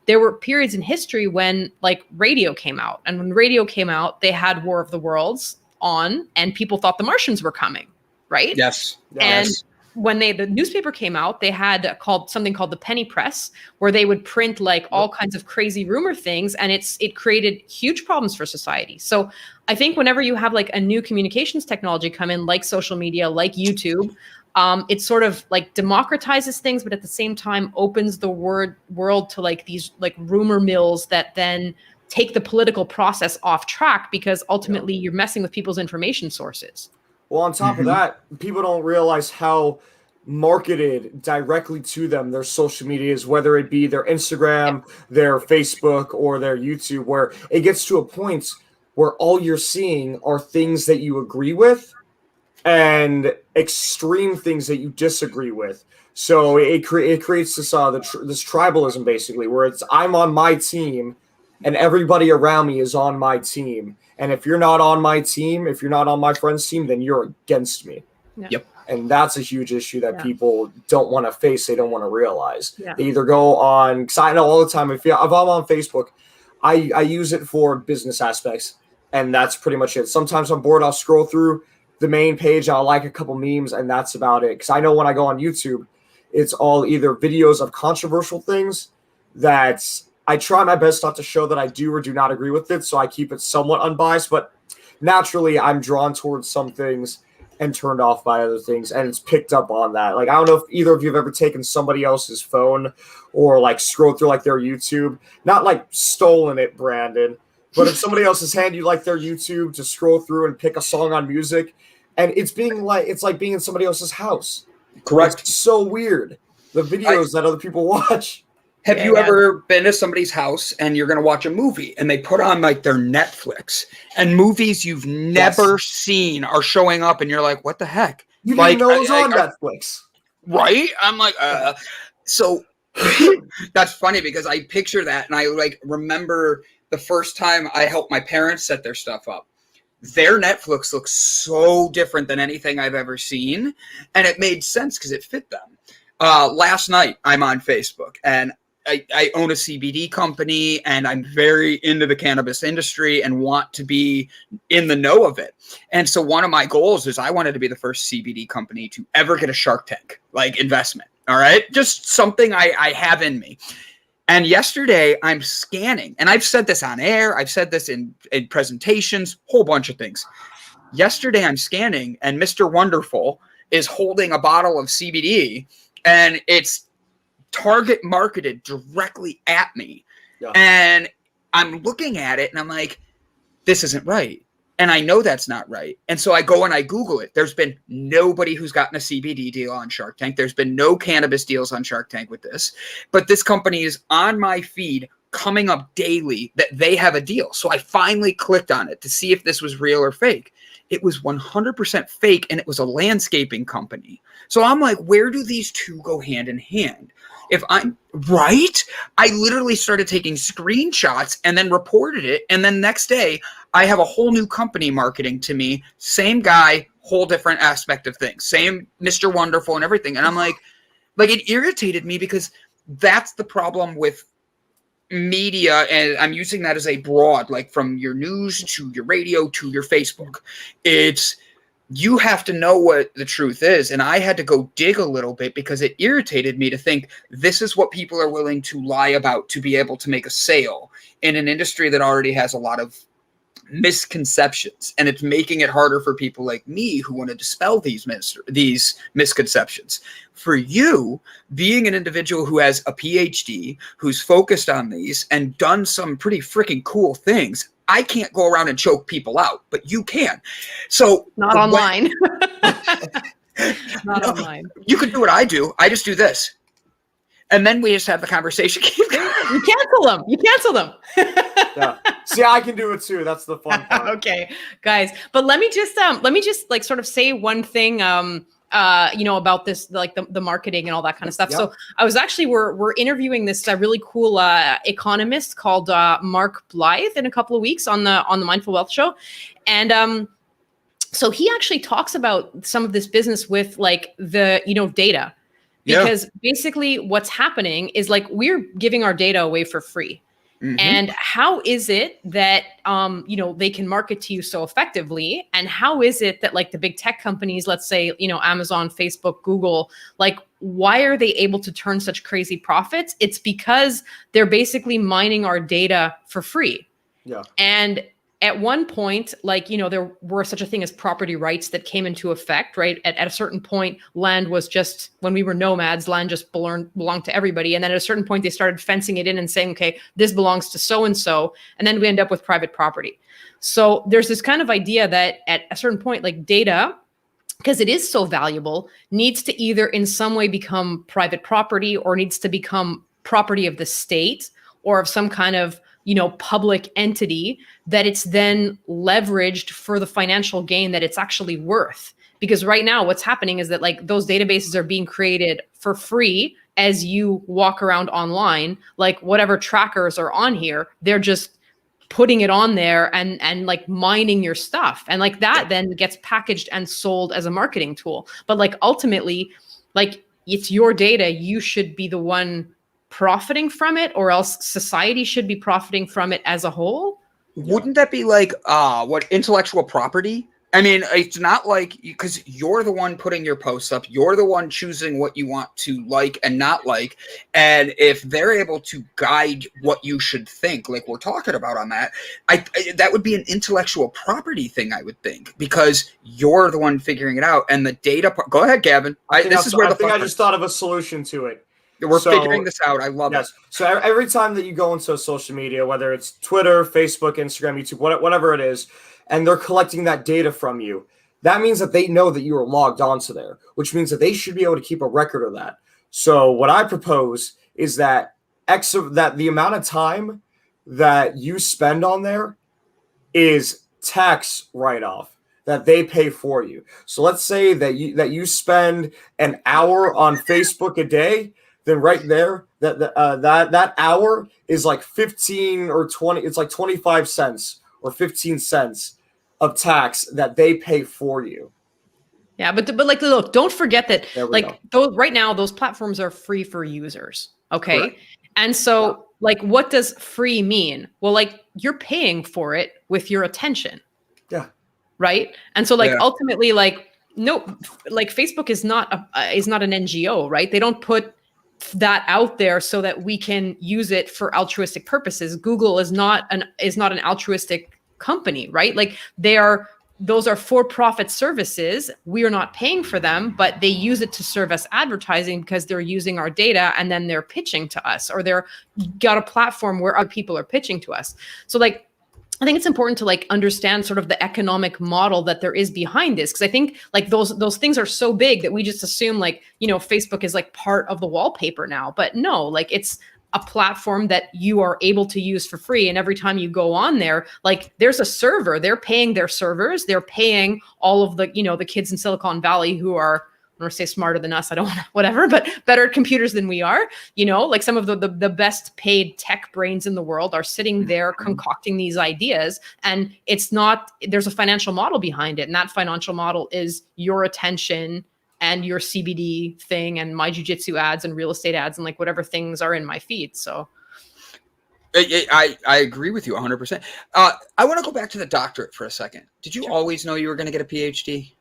there were periods in history when like radio came out. And when radio came out, they had War of the Worlds on and people thought the Martians were coming. Right? Yes. And when the newspaper came out, they had something called the penny press, where they would print like all kinds of crazy rumor things, and it created huge problems for society. So I think whenever you have like a new communications technology come in, like social media, like YouTube, it sort of like democratizes things, but at the same time opens the world to like these like rumor mills that then take the political process off track, because ultimately you're messing with people's information sources. Well, on top of that, people don't realize how marketed directly to them, their social medias, whether it be their Instagram, their Facebook, or their YouTube, where it gets to a point where all you're seeing are things that you agree with and extreme things that you disagree with. So it creates this this tribalism, basically, where it's I'm on my team and everybody around me is on my team. And if you're not on my team, if you're not on my friend's team, then you're against me. Yeah. Yep. And that's a huge issue that people don't want to face. They don't want to realize. Yeah. They either go on, because I know all the time, if I'm on Facebook, I use it for business aspects, and that's pretty much it. Sometimes I'm bored, I'll scroll through the main page, I'll like a couple memes, and that's about it. Because I know when I go on YouTube, it's all either videos of controversial things that I try my best not to show that I do or do not agree with it, so I keep it somewhat unbiased, but naturally I'm drawn towards some things and turned off by other things, and it's picked up on that. Like, I don't know if either of you have ever taken somebody else's phone or like scrolled through like their YouTube, not like stolen it, Brandon, but if somebody else has handed you like their YouTube to scroll through and pick a song on music, and it's like being in somebody else's house. Correct. It's so weird. The videos that other people watch. Have you ever been to somebody's house and you're going to watch a movie and they put on like their Netflix and movies you've never seen are showing up and you're like, what the heck? You didn't like, know it was on Netflix. Right? I'm like, so that's funny because I picture that and I like remember the first time I helped my parents set their stuff up. Their Netflix looks so different than anything I've ever seen. And it made sense because it fit them. Last night, I'm on Facebook and I own a CBD company and I'm very into the cannabis industry and want to be in the know of it. And so one of my goals is I wanted to be the first CBD company to ever get a Shark Tank, like investment. All right. Just something I have in me. And yesterday I'm scanning, and I've said this on air. I've said this in presentations, whole bunch of things. Yesterday I'm scanning and Mr. Wonderful is holding a bottle of CBD and it's target marketed directly at me. Yeah. And I'm looking at it and I'm like, this isn't right. And I know that's not right. And so I go and I Google it. There's been nobody who's gotten a CBD deal on Shark Tank. There's been no cannabis deals on Shark Tank with this. But this company is on my feed coming up daily that they have a deal. So I finally clicked on it to see if this was real or fake. It was 100% fake, and it was a landscaping company. So I'm like, where do these two go hand in hand? If I'm right, I literally started taking screenshots and then reported it. And then next day, I have a whole new company marketing to me. Same guy, whole different aspect of things. Same Mr. Wonderful and everything. And I'm like it irritated me because that's the problem with media. And I'm using that as a broad, like from your news to your radio to your Facebook. You have to know what the truth is. And I had to go dig a little bit because it irritated me to think this is what people are willing to lie about to be able to make a sale in an industry that already has a lot of misconceptions. And it's making it harder for people like me who want to dispel these misconceptions. For you, being an individual who has a PhD, who's focused on these and done some pretty freaking cool things, I can't go around and choke people out, but you can. So not online. Not online. You could do what I do. I just do this. And then we just have the conversation. You cancel them. You cancel them. Yeah. See, I can do it too. That's the fun part. Okay, guys. But let me just like sort of say one thing about this, like the marketing and all that kind of stuff. Yeah. So I was actually, we're interviewing this really cool economist called Mark Blythe in a couple of weeks on the Mindful Wealth Show. And so he actually talks about some of this business with like the, data, because basically what's happening is like, we're giving our data away for free. Mm-hmm. And how is it that, they can market to you so effectively? And how is it that like the big tech companies, let's say, Amazon, Facebook, Google, like, why are they able to turn such crazy profits? It's because they're basically mining our data for free. Yeah. And at one point, like, there were such a thing as property rights that came into effect, right? At a certain point, land was just, when we were nomads, land just belonged to everybody. And then at a certain point, they started fencing it in and saying, okay, this belongs to so-and-so. And then we end up with private property. So there's this kind of idea that at a certain point, like data because it is so valuable, needs to either in some way become private property or needs to become property of the state or of some kind of, public entity that it's then leveraged for the financial gain that it's actually worth. Because right now what's happening is that like those databases are being created for free as you walk around online, like whatever trackers are on here, they're just putting it on there and like mining your stuff. And like that then gets packaged and sold as a marketing tool. But like ultimately, like it's your data, you should be the one profiting from it, or else society should be profiting from it as a whole. Wouldn't that be like what intellectual property? I mean, it's not like, because you're the one putting your posts up, you're the one choosing what you want to like and not like. And if they're able to guide what you should think, like we're talking about on that, that would be an intellectual property thing, I would think, because you're the one figuring it out. And the data part, go ahead, Gavin. I think I just thought of a solution to it. We're figuring this out. I love it. So every time that you go into social media, whether it's Twitter, Facebook, Instagram, YouTube, whatever it is, and they're collecting that data from you, that means that they know that you are logged onto there, which means that they should be able to keep a record of that. So what I propose is that the amount of time that you spend on there is tax write-off that they pay for you. So let's say that you spend an hour on Facebook a day, then right there, that hour is like 15 or 20. It's like 25 cents or 15 cents of tax that they pay for you. Yeah, but like, look, don't forget that like right now those platforms are free for users. Okay, correct. And so like, what does free mean? Well, like you're paying for it with your attention. Yeah. Right. And so like ultimately, like no, like Facebook is not an NGO, right? They don't put that out there so that we can use it for altruistic purposes. Google is not an altruistic company, right? Like those are for-profit services. We are not paying for them, but they use it to serve as advertising because they're using our data and then they're pitching to us, or they're got a platform where other people are pitching to us. So like, I think it's important to like understand sort of the economic model that there is behind this. Cause I think like those things are so big that we just assume like, Facebook is like part of the wallpaper now, but no, like it's a platform that you are able to use for free. And every time you go on there, like there's a server, they're paying their servers, they're paying all of the, the kids in Silicon Valley who are, I don't want to say smarter than us, I don't want to, whatever, but better at computers than we are, like some of the best paid tech brains in the world are sitting there concocting these ideas. And there's a financial model behind it. And that financial model is your attention and your CBD thing and my jujitsu ads and real estate ads and like whatever things are in my feed. So I agree with you 100%. I want to go back to the doctorate for a second. Did you always know you were going to get a PhD?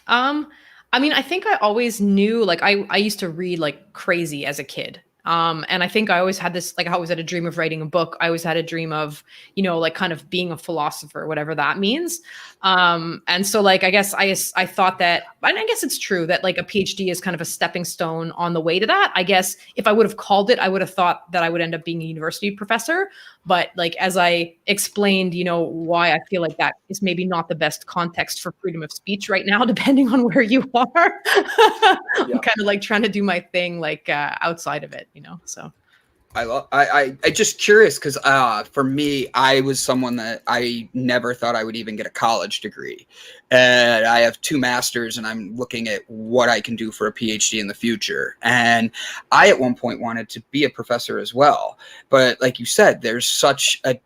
I mean, I think I always knew, like I used to read like crazy as a kid. And I think I always had this, like I always had a dream of writing a book. I always had a dream of, like kind of being a philosopher, whatever that means. And so like, I guess I thought that, and I guess it's true that like a PhD is kind of a stepping stone on the way to that. I guess if I would have called it, I would have thought that I would end up being a university professor. But like, as I explained, why I feel like that is maybe not the best context for freedom of speech right now, depending on where you are. I'm kind of like trying to do my thing, like outside of it, so. I just curious because for me, I was someone that I never thought I would even get a college degree. And I have 2 masters and I'm looking at what I can do for a PhD in the future. And I at one point wanted to be a professor as well. But like you said, there's such a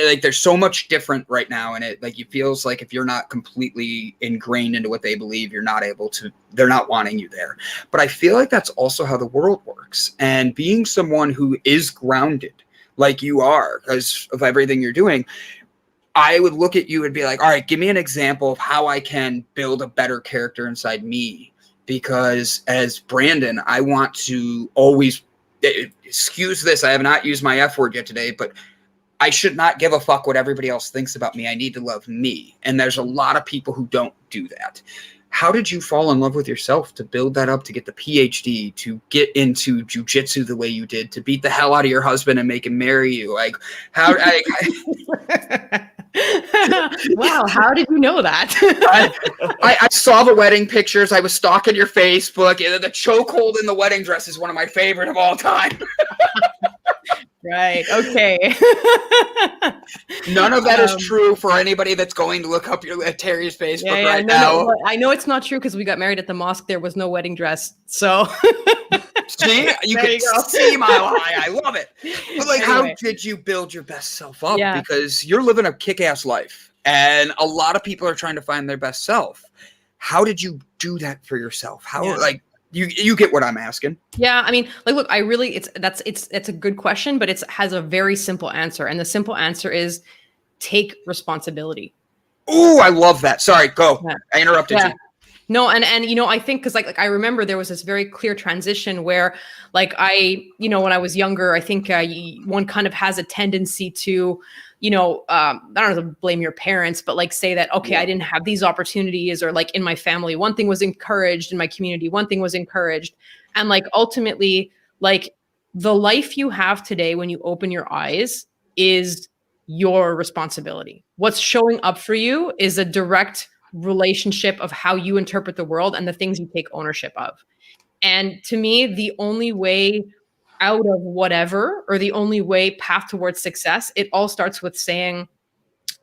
like there's so much different right now in it. Like it feels like if you're not completely ingrained into what they believe, they're not wanting you there. But I feel like that's also how the world works. And being someone who is grounded like you are because of everything you're doing, I would look at you and be like, all right, give me an example of how I can build a better character inside me. Because as Brandon, I want to always, excuse this, I have not used my F word yet today, but I should not give a fuck what everybody else thinks about me. I need to love me. And there's a lot of people who don't do that. How did you fall in love with yourself to build that up, to get the PhD, to get into jujitsu the way you did, to beat the hell out of your husband and make him marry you? Like how? Wow, how did you know that? I saw the wedding pictures. I was stalking your Facebook. The chokehold in the wedding dress is one of my favorite of all time. Right. Okay. None of that is true for anybody that's going to look up Terrie's Facebook right now. No, I know it's not true because we got married at the mosque. There was no wedding dress. So see, you can see my lie. I love it. But like, how did you build your best self up? Yeah. Because you're living a kick-ass life, and a lot of people are trying to find their best self. How did you do that for yourself? How like you get what I'm asking? Yeah, I mean, like, look, I really, it's a good question, but it has a very simple answer, and the simple answer is take responsibility. Ooh, I love that. Sorry, go. Yeah. I interrupted you. No, and you know, I think because like I remember there was this very clear transition where like when I was younger, I think one kind of has a tendency to, I don't know to blame your parents, but like say that, okay, I didn't have these opportunities, or like in my family, one thing was encouraged, in my community, one thing was encouraged. And like ultimately, like the life you have today when you open your eyes is your responsibility. What's showing up for you is a direct relationship of how you interpret the world and the things you take ownership of. And to me, the only way out of whatever, or the only way path towards success, it all starts with saying,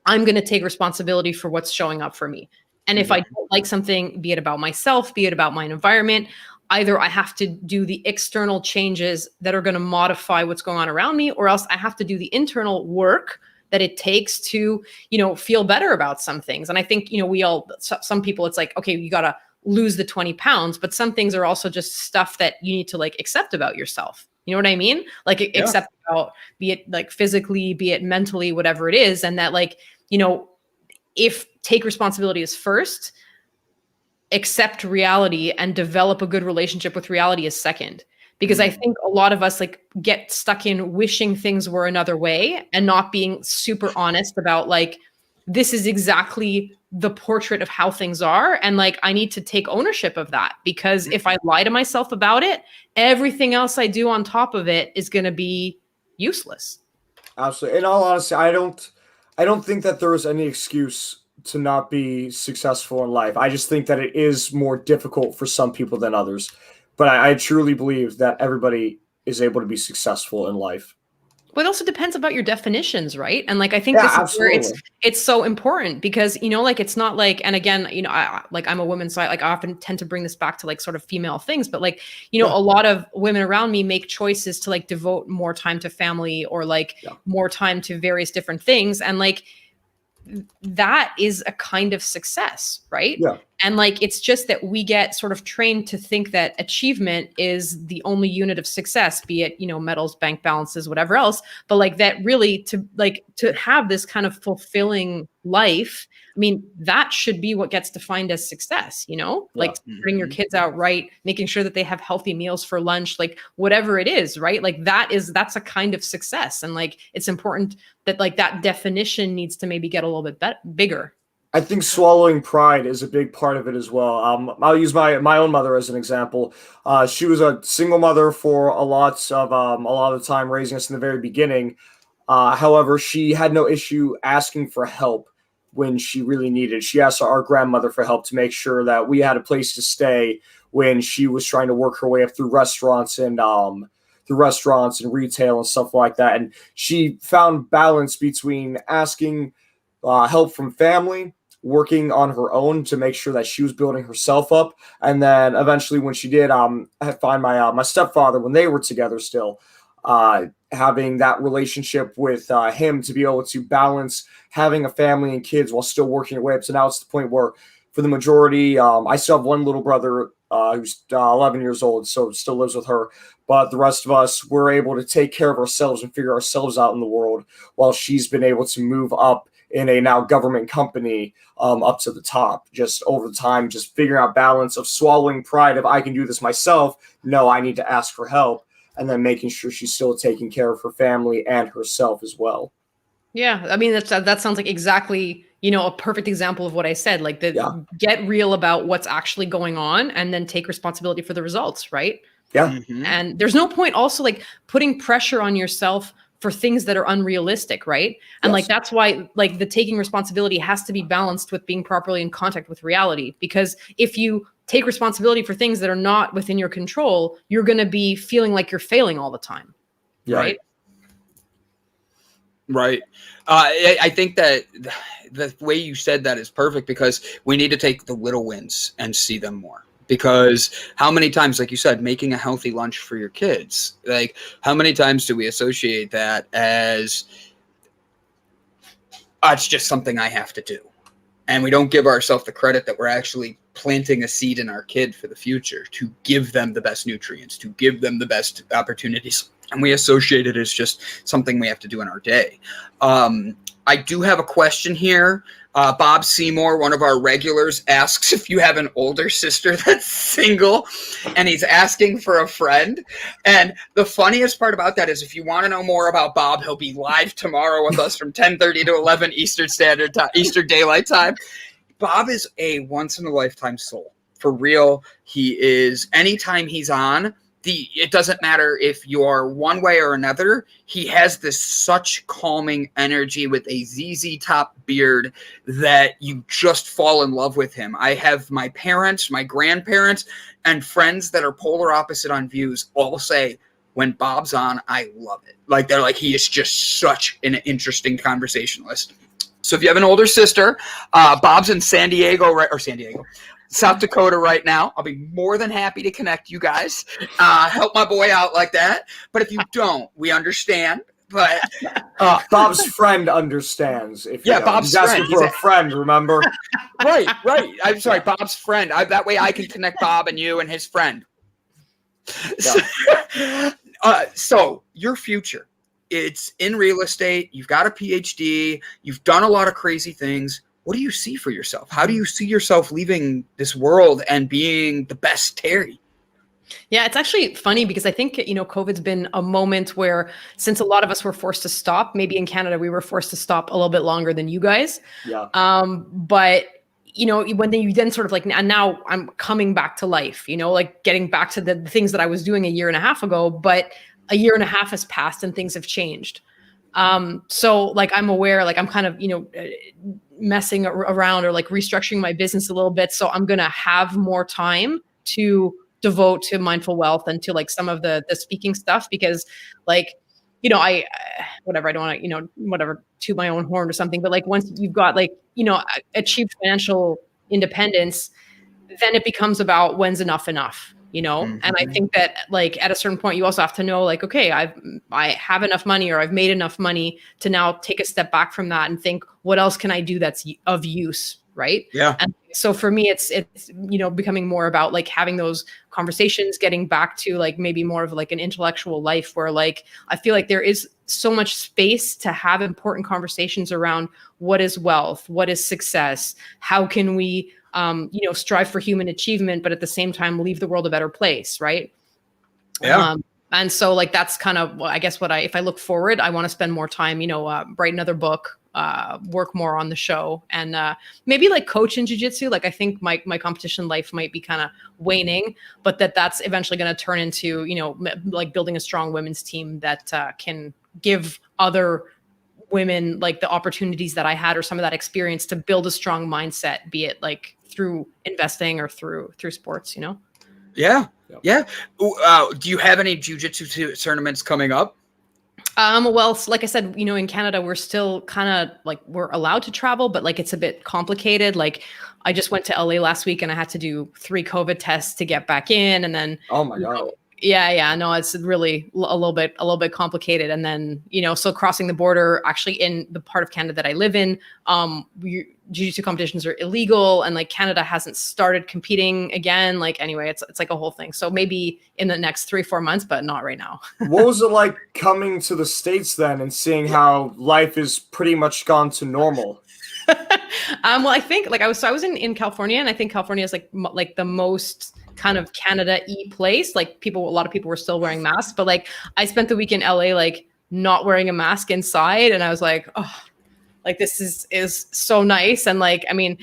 I'm going to take responsibility for what's showing up for me. And if I don't like something, be it about myself, be it about my environment, either I have to do the external changes that are going to modify what's going on around me, or else I have to do the internal work that it takes to, feel better about some things. And I think, some people, it's like, okay, you got to lose the 20 pounds, but some things are also just stuff that you need to like accept about yourself. You know what I mean? Like accept about, be it like physically, be it mentally, whatever it is. And that like, if take responsibility is first, accept reality and develop a good relationship with reality is second. Because I think a lot of us like get stuck in wishing things were another way and not being super honest about like, this is exactly the portrait of how things are. And like, I need to take ownership of that, because if I lie to myself about it, everything else I do on top of it is going to be useless. Absolutely. In all honesty, I don't think that there is any excuse to not be successful in life. I just think that it is more difficult for some people than others. But I truly believe that everybody is able to be successful in life. But it also depends about your definitions, right? And like, I think this is where it's so important, because, like, it's not like, and again, I'm a woman, so I often tend to bring this back to like sort of female things, but like, a lot of women around me make choices to like devote more time to family, or like more time to various different things. And like, that is a kind of success, right? Yeah. And like, it's just that we get sort of trained to think that achievement is the only unit of success, be it, medals, bank balances, whatever else. But like that really to have this kind of fulfilling life, I mean, that should be what gets defined as success, like bring your kids out right, making sure that they have healthy meals for lunch, like whatever it is, right? Like that's a kind of success. And like, it's important that like that definition needs to maybe get a little bit bigger. I think swallowing pride is a big part of it as well. I'll use my own mother as an example. She was a single mother for a lot of the time, raising us in the very beginning. However, she had no issue asking for help when she really needed. She asked our grandmother for help to make sure that we had a place to stay when she was trying to work her way up through restaurants and retail and stuff like that. And she found balance between asking help from family, working on her own to make sure that she was building herself up. And then eventually when she did find my stepfather, when they were together still, having that relationship with him to be able to balance having a family and kids while still working her way up. So now it's the point where for the majority, I still have one little brother who's 11 years old, so still lives with her. But the rest of us, we're able to take care of ourselves and figure ourselves out in the world, while she's been able to move up in a now government company up to the top, just over time, just figuring out balance of swallowing pride of I can do this myself. No, I need to ask for help. And then making sure she's still taking care of her family and herself as well. Yeah. I mean, that sounds like exactly, a perfect example of what I said, like get real about what's actually going on and then take responsibility for the results. Right. Yeah. Mm-hmm. And there's no point also like putting pressure on yourself for things that are unrealistic, right? And like that's why like the taking responsibility has to be balanced with being properly in contact with reality. Because if you take responsibility for things that are not within your control, you're going to be feeling like you're failing all the time, right? Right. I think that the way you said that is perfect, because we need to take the little wins and see them more. Because how many times, like you said, making a healthy lunch for your kids, like how many times do we associate that as it's just something I have to do? And we don't give ourselves the credit that we're actually planting a seed in our kid for the future to give them the best nutrients, to give them the best opportunities. And we associate it as just something we have to do in our day. I do have a question here. Bob Seymour, one of our regulars, asks if you have an older sister that's single, and he's asking for a friend. And the funniest part about that is, if you want to know more about Bob, he'll be live tomorrow with us from 10:30 to 11 Eastern Standard Time, Eastern Daylight Time. Bob is a once-in-a-lifetime soul. For real, he is. Anytime he's on, it doesn't matter if you're one way or another. He has this such calming energy with a ZZ Top beard that you just fall in love with him. I have my parents, my grandparents, and friends that are polar opposite on views all say, when Bob's on, I love it. Like, they're like, he is just such an interesting conversationalist. So if you have an older sister, Bob's in South Dakota right now. I'll be more than happy to connect you guys. Help my boy out like that. But if you don't, we understand. But Bob's friend understands. If Bob's he's asking for a friend, remember? Right. I'm sorry, Bob's friend. That way I can connect Bob and you and his friend. So your future, it's in real estate. You've got a PhD. You've done a lot of crazy things. What do you see for yourself? How do you see yourself leaving this world and being the best Terrie? Yeah, it's actually funny because I think, COVID's been a moment where, since a lot of us were forced to stop, maybe in Canada, we were forced to stop a little bit longer than you guys. Yeah. But, when you then sort of like, and now I'm coming back to life, like getting back to the things that I was doing a year and a half ago, but a year and a half has passed and things have changed. So like, I'm aware, like I'm kind of, messing around or like restructuring my business a little bit. So I'm going to have more time to devote to mindful wealth and to like some of the speaking stuff, because like, I don't want to, toot my own horn or something, but like once you've got like, achieved financial independence, then it becomes about when's enough, Mm-hmm. And I think that like at a certain point you also have to know like, okay, I have enough money, or I've made enough money to now take a step back from that and think, what else can I do that's of use? Right. Yeah. And so for me, it's, becoming more about like having those conversations, getting back to like maybe more of like an intellectual life where like, I feel like there is so much space to have important conversations around what is wealth, what is success, how can we, strive for human achievement, but at the same time, leave the world a better place. Right. Yeah. And so like, that's kind of, I guess if I look forward, I want to spend more time, write another book, work more on the show, and maybe like coach in jiu-jitsu. Like I think my competition life might be kind of waning, but that's eventually going to turn into, like building a strong women's team that can give other women like the opportunities that I had, or some of that experience to build a strong mindset, be it like through investing or through sports, Yeah. Yeah. Do you have any jiu-jitsu tournaments coming up? Well, like I said, in Canada, we're still kind of like, we're allowed to travel, but like, it's a bit complicated. Like I just went to LA last week and I had to do 3 COVID tests to get back in. And then, oh my God. Yeah. No, it's really a little bit complicated. And then, so crossing the border, actually in the part of Canada that I live in, jiu-jitsu competitions are illegal, and like Canada hasn't started competing again. Like, anyway, it's like a whole thing. So maybe in the next 3-4 months, but not right now. What was it like coming to the States then and seeing how life is pretty much gone to normal? Well, I think like I was in California, and I think California is like the most kind of Canada-y place. Like a lot of people were still wearing masks, but like I spent the week in LA, like not wearing a mask inside. And I was like, oh, like this is so nice. And like, I mean,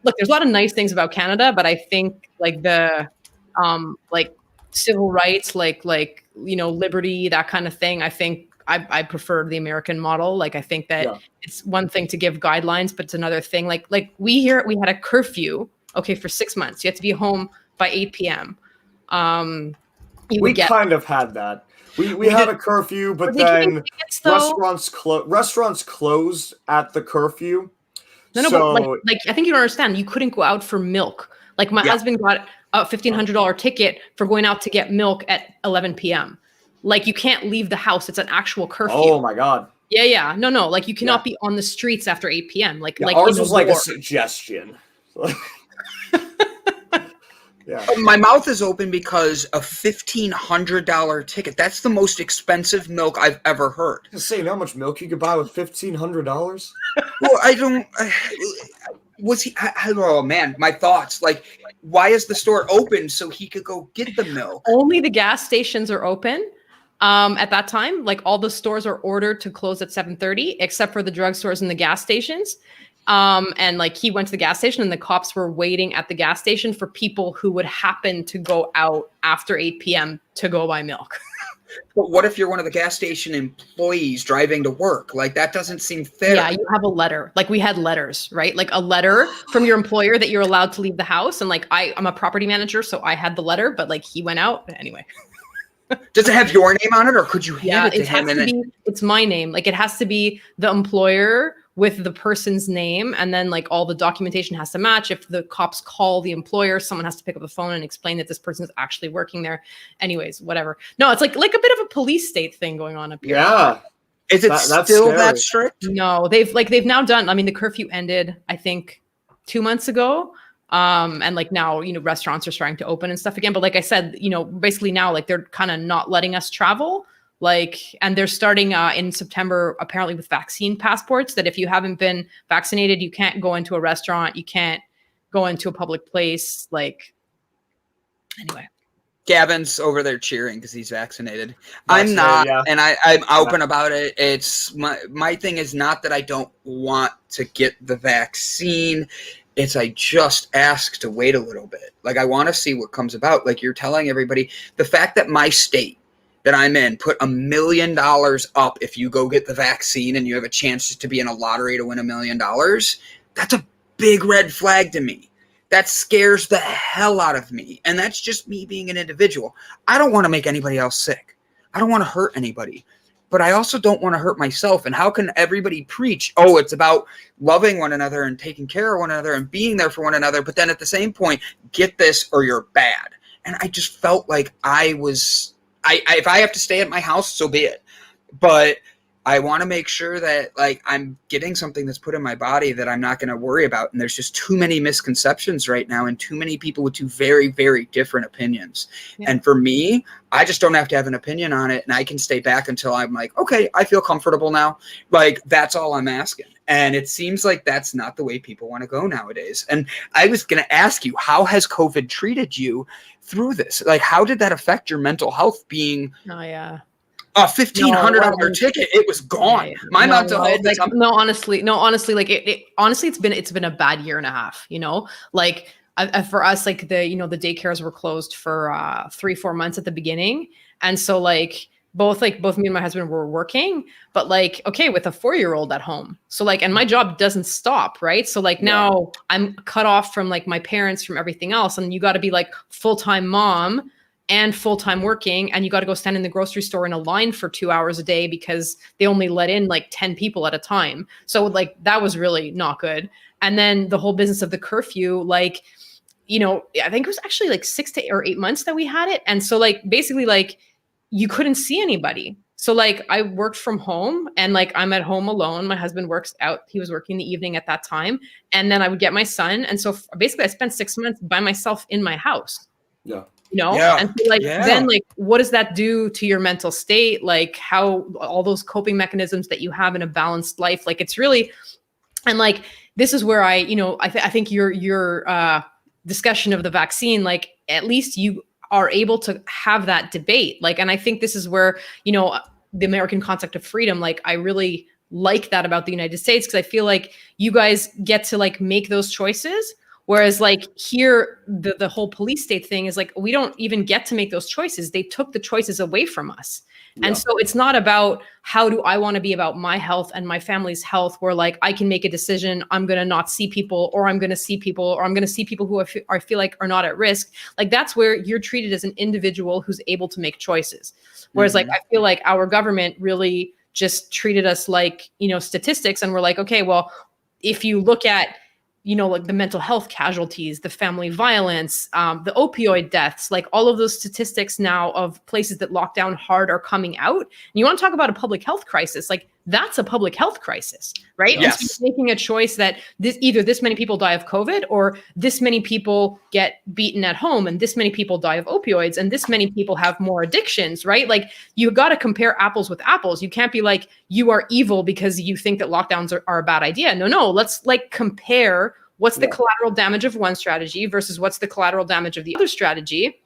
look, there's a lot of nice things about Canada, but I think like the, like civil rights, like, liberty, that kind of thing. I think I prefer the American model. Like, I think that it's one thing to give guidelines, but it's another thing. Like we had a curfew. Okay, for 6 months, you had to be home by 8 p.m. We kind of had that. We had a curfew, but then restaurants closed at the curfew. No, but like I think you don't understand. You couldn't go out for milk. Like my husband got a $1,500 ticket for going out to get milk at 11 p.m. Like you can't leave the house. It's an actual curfew. Oh my God. Yeah. No. Like you cannot be on the streets after 8 p.m. Like ours was like a suggestion. Yeah. My mouth is open because a $1,500 ticket. That's the most expensive milk I've ever heard. Say how much milk you could buy with $1,500? Well, I don't. Was he? Oh man, my thoughts. Like, why is the store open so he could go get the milk? Only the gas stations are open. At that time, like all the stores are ordered to close at 7:30, except for the drugstores and the gas stations. And like he went to the gas station and the cops were waiting at the gas station for people who would happen to go out after 8 p.m. to go buy milk. But what if you're one of the gas station employees driving to work? Like that doesn't seem fair. Yeah, you have a letter. Like we had letters, right? Like a letter from your employer that you're allowed to leave the house. And like I'm a property manager, so I had the letter, but like he went out anyway. Does it have your name on it, or could you hand it to him? It's my name. Like it has to be the employer with the person's name, and then like all the documentation has to match. If the cops call the employer, someone has to pick up the phone and explain that this person is actually working there. Anyways, whatever. No, it's like a bit of a police state thing going on up here. Yeah. Is it still that strict? No, they've now done. I mean, the curfew ended, I think, 2 months ago. And like now, restaurants are starting to open and stuff again. But like I said, basically now, like they're kind of not letting us travel. Like, and they're starting in September, apparently with vaccine passports, that if you haven't been vaccinated, you can't go into a restaurant. You can't go into a public place. Like, anyway. Gavin's over there cheering because he's vaccinated. I'm not, and I'm open about it. It's my thing is not that I don't want to get the vaccine. It's I just ask to wait a little bit. Like I want to see what comes about. Like you're telling everybody, the fact that my state that I'm in put $1 million up if you go get the vaccine and you have a chance to be in a lottery to win $1 million, that's a big red flag to me. That scares the hell out of me. And that's just me being an individual. I don't want to make anybody else sick. I don't want to hurt anybody. But I also don't want to hurt myself. And how can everybody preach, oh, it's about loving one another and taking care of one another and being there for one another, but then at the same point, get this or you're bad. And I just felt like if I have to stay at my house, so be it. But I want to make sure that like I'm getting something that's put in my body that I'm not going to worry about. And there's just too many misconceptions right now and too many people with two very, very different opinions. Yeah. And for me, I just don't have to have an opinion on it. And I can stay back until I'm like, okay, I feel comfortable now. Like that's all I'm asking. And it seems like that's not the way people want to go nowadays. And I was going to ask you, how has COVID treated you through this? Like, how did that affect your mental health being a $1,500 ticket? It was gone. My mental health. Like, honestly, like it's been a bad year and a half, like for us, like the daycares were closed for 3-4 months at the beginning. And so like, both me and my husband were working, but like, okay, with a 4-year-old at home. So like, and my job doesn't stop. Right. So like now I'm cut off from like my parents, from everything else. And you got to be like full-time mom and full-time working. And you got to go stand in the grocery store in a line for 2 hours a day because they only let in like 10 people at a time. So like, that was really not good. And then the whole business of the curfew, like, I think it was actually like 6 to 8 months that we had it. And so like, basically like, you couldn't see anybody. So like I worked from home and like I'm at home alone. My husband works out. He was working the evening at that time. And then I would get my son. And so basically I spent 6 months by myself in my house. Yeah. And so like, then like, what does that do to your mental state? Like how all those coping mechanisms that you have in a balanced life, like it's really, and like, this is where I think your discussion of the vaccine, like at least you are able to have that debate. Like, and I think this is where, the American concept of freedom, like I really like that about the United States, because I feel like you guys get to like make those choices Whereas like here, the whole police state thing is like, we don't even get to make those choices. They took the choices away from us. Yeah. And so it's not about how do I want to be about my health and my family's health, where like I can make a decision, I'm going to not see people, or I'm going to see people, or I'm going to see people who I feel like are not at risk. Like that's where you're treated as an individual who's able to make choices. Whereas like, I feel like our government really just treated us like, you know, statistics. And we're like, okay, well, if you look at, you know, like the mental health casualties, the family violence, the opioid deaths, like all of those statistics now of places that lock down hard are coming out. And you want to talk about a public health crisis, like that's a public health crisis, right? Yes. And so you're making a choice that either this many people die of COVID, or this many people get beaten at home, and this many people die of opioids, and this many people have more addictions, right? Like you got to compare apples with apples. You can't be like, you are evil because you think that lockdowns are a bad idea. No, let's like compare what's the collateral damage of one strategy versus what's the collateral damage of the other strategy.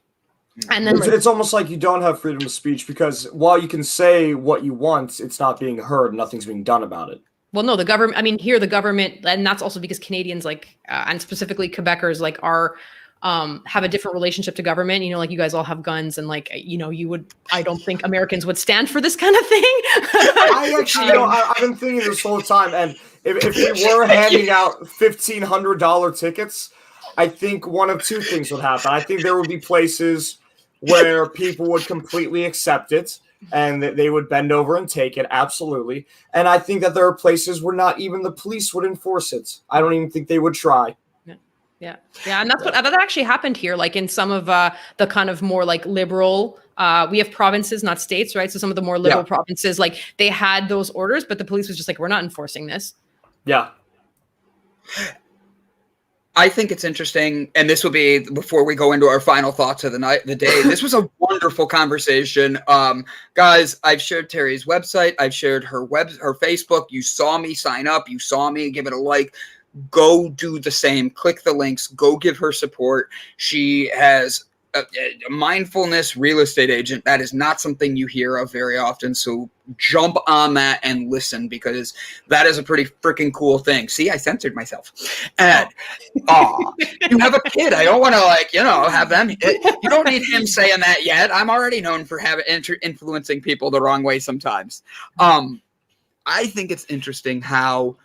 And then it's almost like you don't have freedom of speech, because while you can say what you want, it's not being heard. Nothing's being done about it. Well, no, the government, I mean, here the government, and that's also because Canadians like, and specifically Quebecers like are, have a different relationship to government. You know, like you guys all have guns, and like, you know, I don't think Americans would stand for this kind of thing. I actually, you know, I've been thinking this whole time, and if we were handing out $1,500 tickets, I think one of two things would happen. I think there would be places where people would completely accept it and they would bend over and take it. Absolutely. And I think that there are places where not even the police would enforce it. I don't even think they would try. Yeah. And that's what that actually happened here. Like in some of the kind of more like liberal, we have provinces, not states, right? So some of the more liberal provinces, like they had those orders, but the police was just like, we're not enforcing this. Yeah. I think it's interesting, and this will be before we go into our final thoughts of the day. This was a wonderful conversation. Guys, I've shared Terrie's website. I've shared her Facebook. You saw me sign up. You saw me give it a like. Go do the same. Click the links. Go give her support. She has a mindfulness real estate agent. That is not something you hear of very often. So jump on that and listen, because that is a pretty freaking cool thing. See, I censored myself. And you have a kid. I don't want to have them. You don't need him saying that yet. I'm already known for influencing people the wrong way sometimes. I think it's interesting how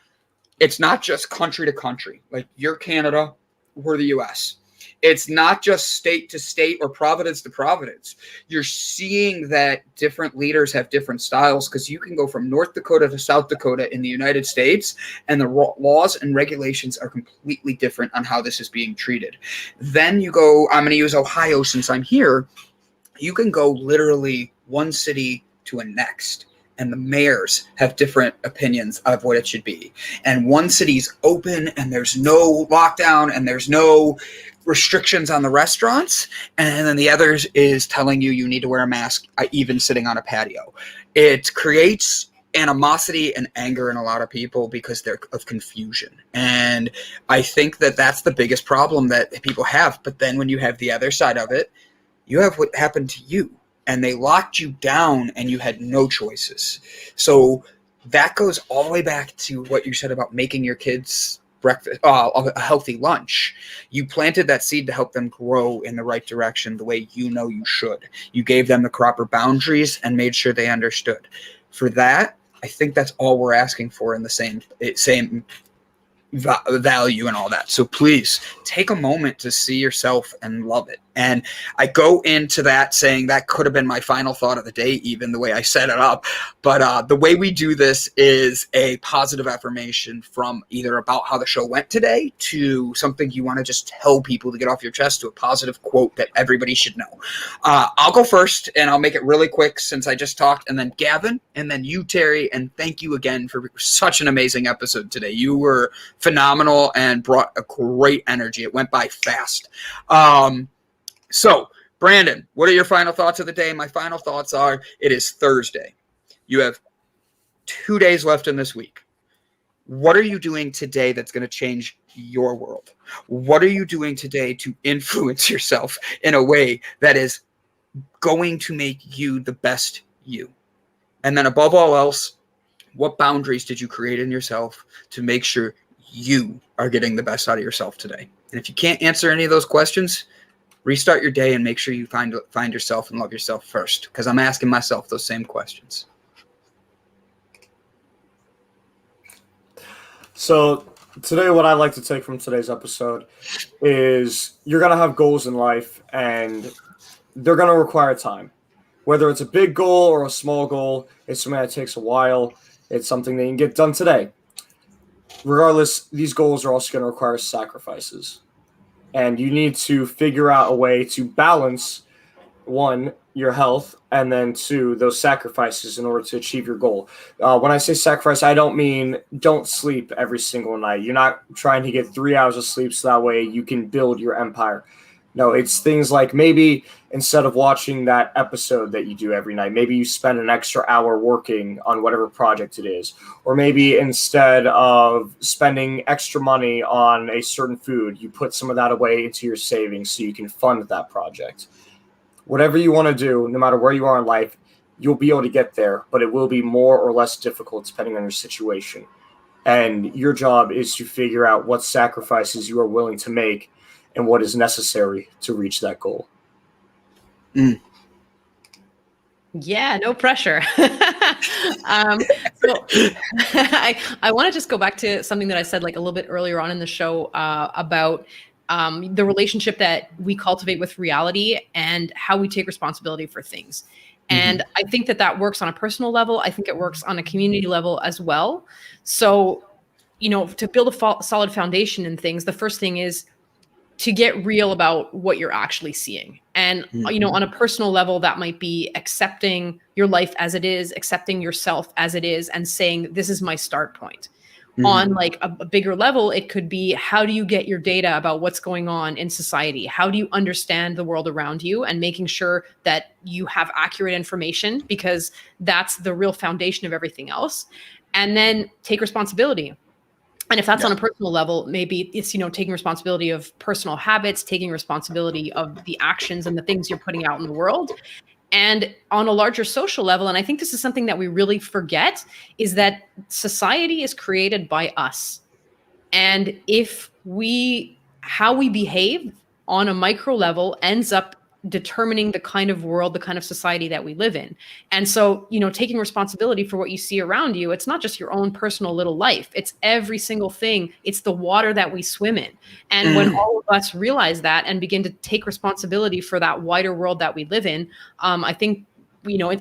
it's not just country to country. Like you're Canada, we're the US. It's not just state to state or providence to providence. You're seeing that different leaders have different styles, because you can go from North Dakota to South Dakota in the United States, and the laws and regulations are completely different on how this is being treated. Then you go, I'm going to use Ohio since I'm here. You can go literally one city to a next, and the mayors have different opinions of what it should be. And one city's open and there's no lockdown and there's no restrictions on the restaurants, and then the others is telling you need to wear a mask even sitting on a patio. It creates animosity and anger in a lot of people because they're of confusion. And I think that that's the biggest problem that people have. But then when you have the other side of it, you have what happened to you, and they locked you down and you had no choices. So that goes all the way back to what you said about making your kids breakfast, a healthy lunch. You planted that seed to help them grow in the right direction, the way you know you should. You gave them the proper boundaries and made sure they understood. For that, I think that's all we're asking for in the same value and all that. So please take a moment to see yourself and love it. And I go into that saying that could have been my final thought of the day, even the way I set it up. But the way we do this is a positive affirmation from either about how the show went today to something you want to just tell people to get off your chest, to a positive quote that everybody should know. I'll go first, and I'll make it really quick since I just talked, and then Gavin, and then you, Terrie. And thank you again for such an amazing episode today. You were phenomenal and brought a great energy. It went by fast. So, Brandon, what are your final thoughts of the day? My final thoughts are, it is Thursday. You have 2 days left in this week. What are you doing today that's going to change your world? What are you doing today to influence yourself in a way that is going to make you the best you? And then above all else, what boundaries did you create in yourself to make sure you are getting the best out of yourself today? And if you can't answer any of those questions, restart your day and make sure you find yourself and love yourself first, because I'm asking myself those same questions. So today, what I'd like to take from today's episode is you're going to have goals in life, and they're going to require time. Whether it's a big goal or a small goal, it's something that takes a while. It's something that you can get done today. Regardless, these goals are also going to require sacrifices. And you need to figure out a way to balance, one, your health, and then two, those sacrifices in order to achieve your goal. When I say sacrifice, I don't mean don't sleep every single night. You're not trying to get 3 hours of sleep so that way you can build your empire. No, it's things like maybe instead of watching that episode that you do every night, maybe you spend an extra hour working on whatever project it is. Or maybe instead of spending extra money on a certain food, you put some of that away into your savings so you can fund that project. Whatever you want to do, no matter where you are in life, you'll be able to get there, but it will be more or less difficult depending on your situation. And your job is to figure out what sacrifices you are willing to make and what is necessary to reach that goal. Yeah, no pressure. So I want to just go back to something that I said like a little bit earlier on in the show about the relationship that we cultivate with reality and how we take responsibility for things. And I think that works on a personal level. I think it works on a community level as well. So, to build a solid foundation in things, the first thing is to get real about what you're actually seeing. And, on a personal level, that might be accepting your life as it is, accepting yourself as it is, and saying, this is my start point. On like a bigger level, it could be, how do you get your data about what's going on in society? How do you understand the world around you, and making sure that you have accurate information, because that's the real foundation of everything else. And then take responsibility. And if that's on a personal level, maybe it's, taking responsibility of personal habits, taking responsibility of the actions and the things you're putting out in the world. And on a larger social level, and I think this is something that we really forget, is that society is created by us. And how we behave on a micro level ends up determining the kind of world, the kind of society that we live in. And so, taking responsibility for what you see around you, it's not just your own personal little life. It's every single thing. It's the water that we swim in. And when all of us realize that and begin to take responsibility for that wider world that we live in, I think,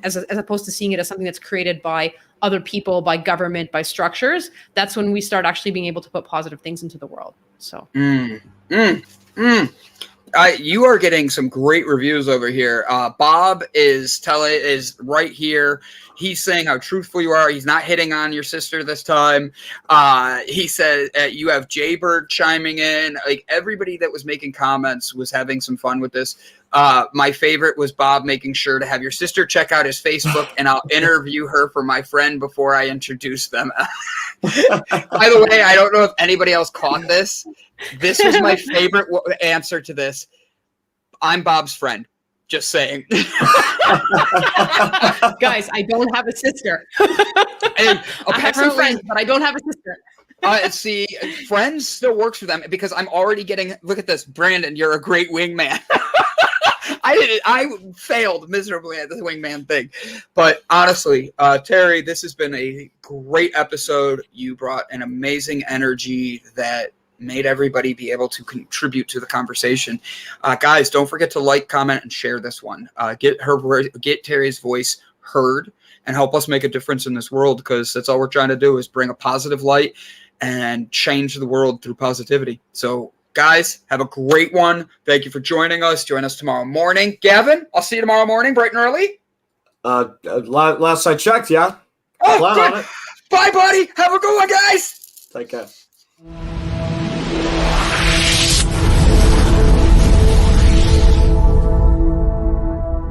as opposed to seeing it as something that's created by other people, by government, by structures, that's when we start actually being able to put positive things into the world. So. You are getting some great reviews over here. Bob is right here. He's saying how truthful you are. He's not hitting on your sister this time. He said you have Jaybird chiming in. Like, everybody that was making comments was having some fun with this. My favorite was Bob making sure to have your sister check out his Facebook, and I'll interview her for my friend before I introduce them. By the way, I don't know if anybody else caught this. This was my favorite answer to this. I'm Bob's friend. Just saying. Guys, I don't have a sister. And I have some friends, but I don't have a sister. See, friends still works for them, because I'm already getting, look at this, Brandon, you're a great wingman. I failed miserably at the wingman thing. But honestly, Terrie, this has been a great episode. You brought an amazing energy that made everybody be able to contribute to the conversation. Guys, don't forget to like, comment, and share this one. Get Terrie's voice heard and help us make a difference in this world, because that's all we're trying to do, is bring a positive light and change the world through positivity. So, guys, have a great one. Thank you for joining us. Join us tomorrow morning. Gavin, I'll see you tomorrow morning, bright and early. Last I checked, yeah. Oh, good. Bye, buddy. Have a good one, guys. Take care.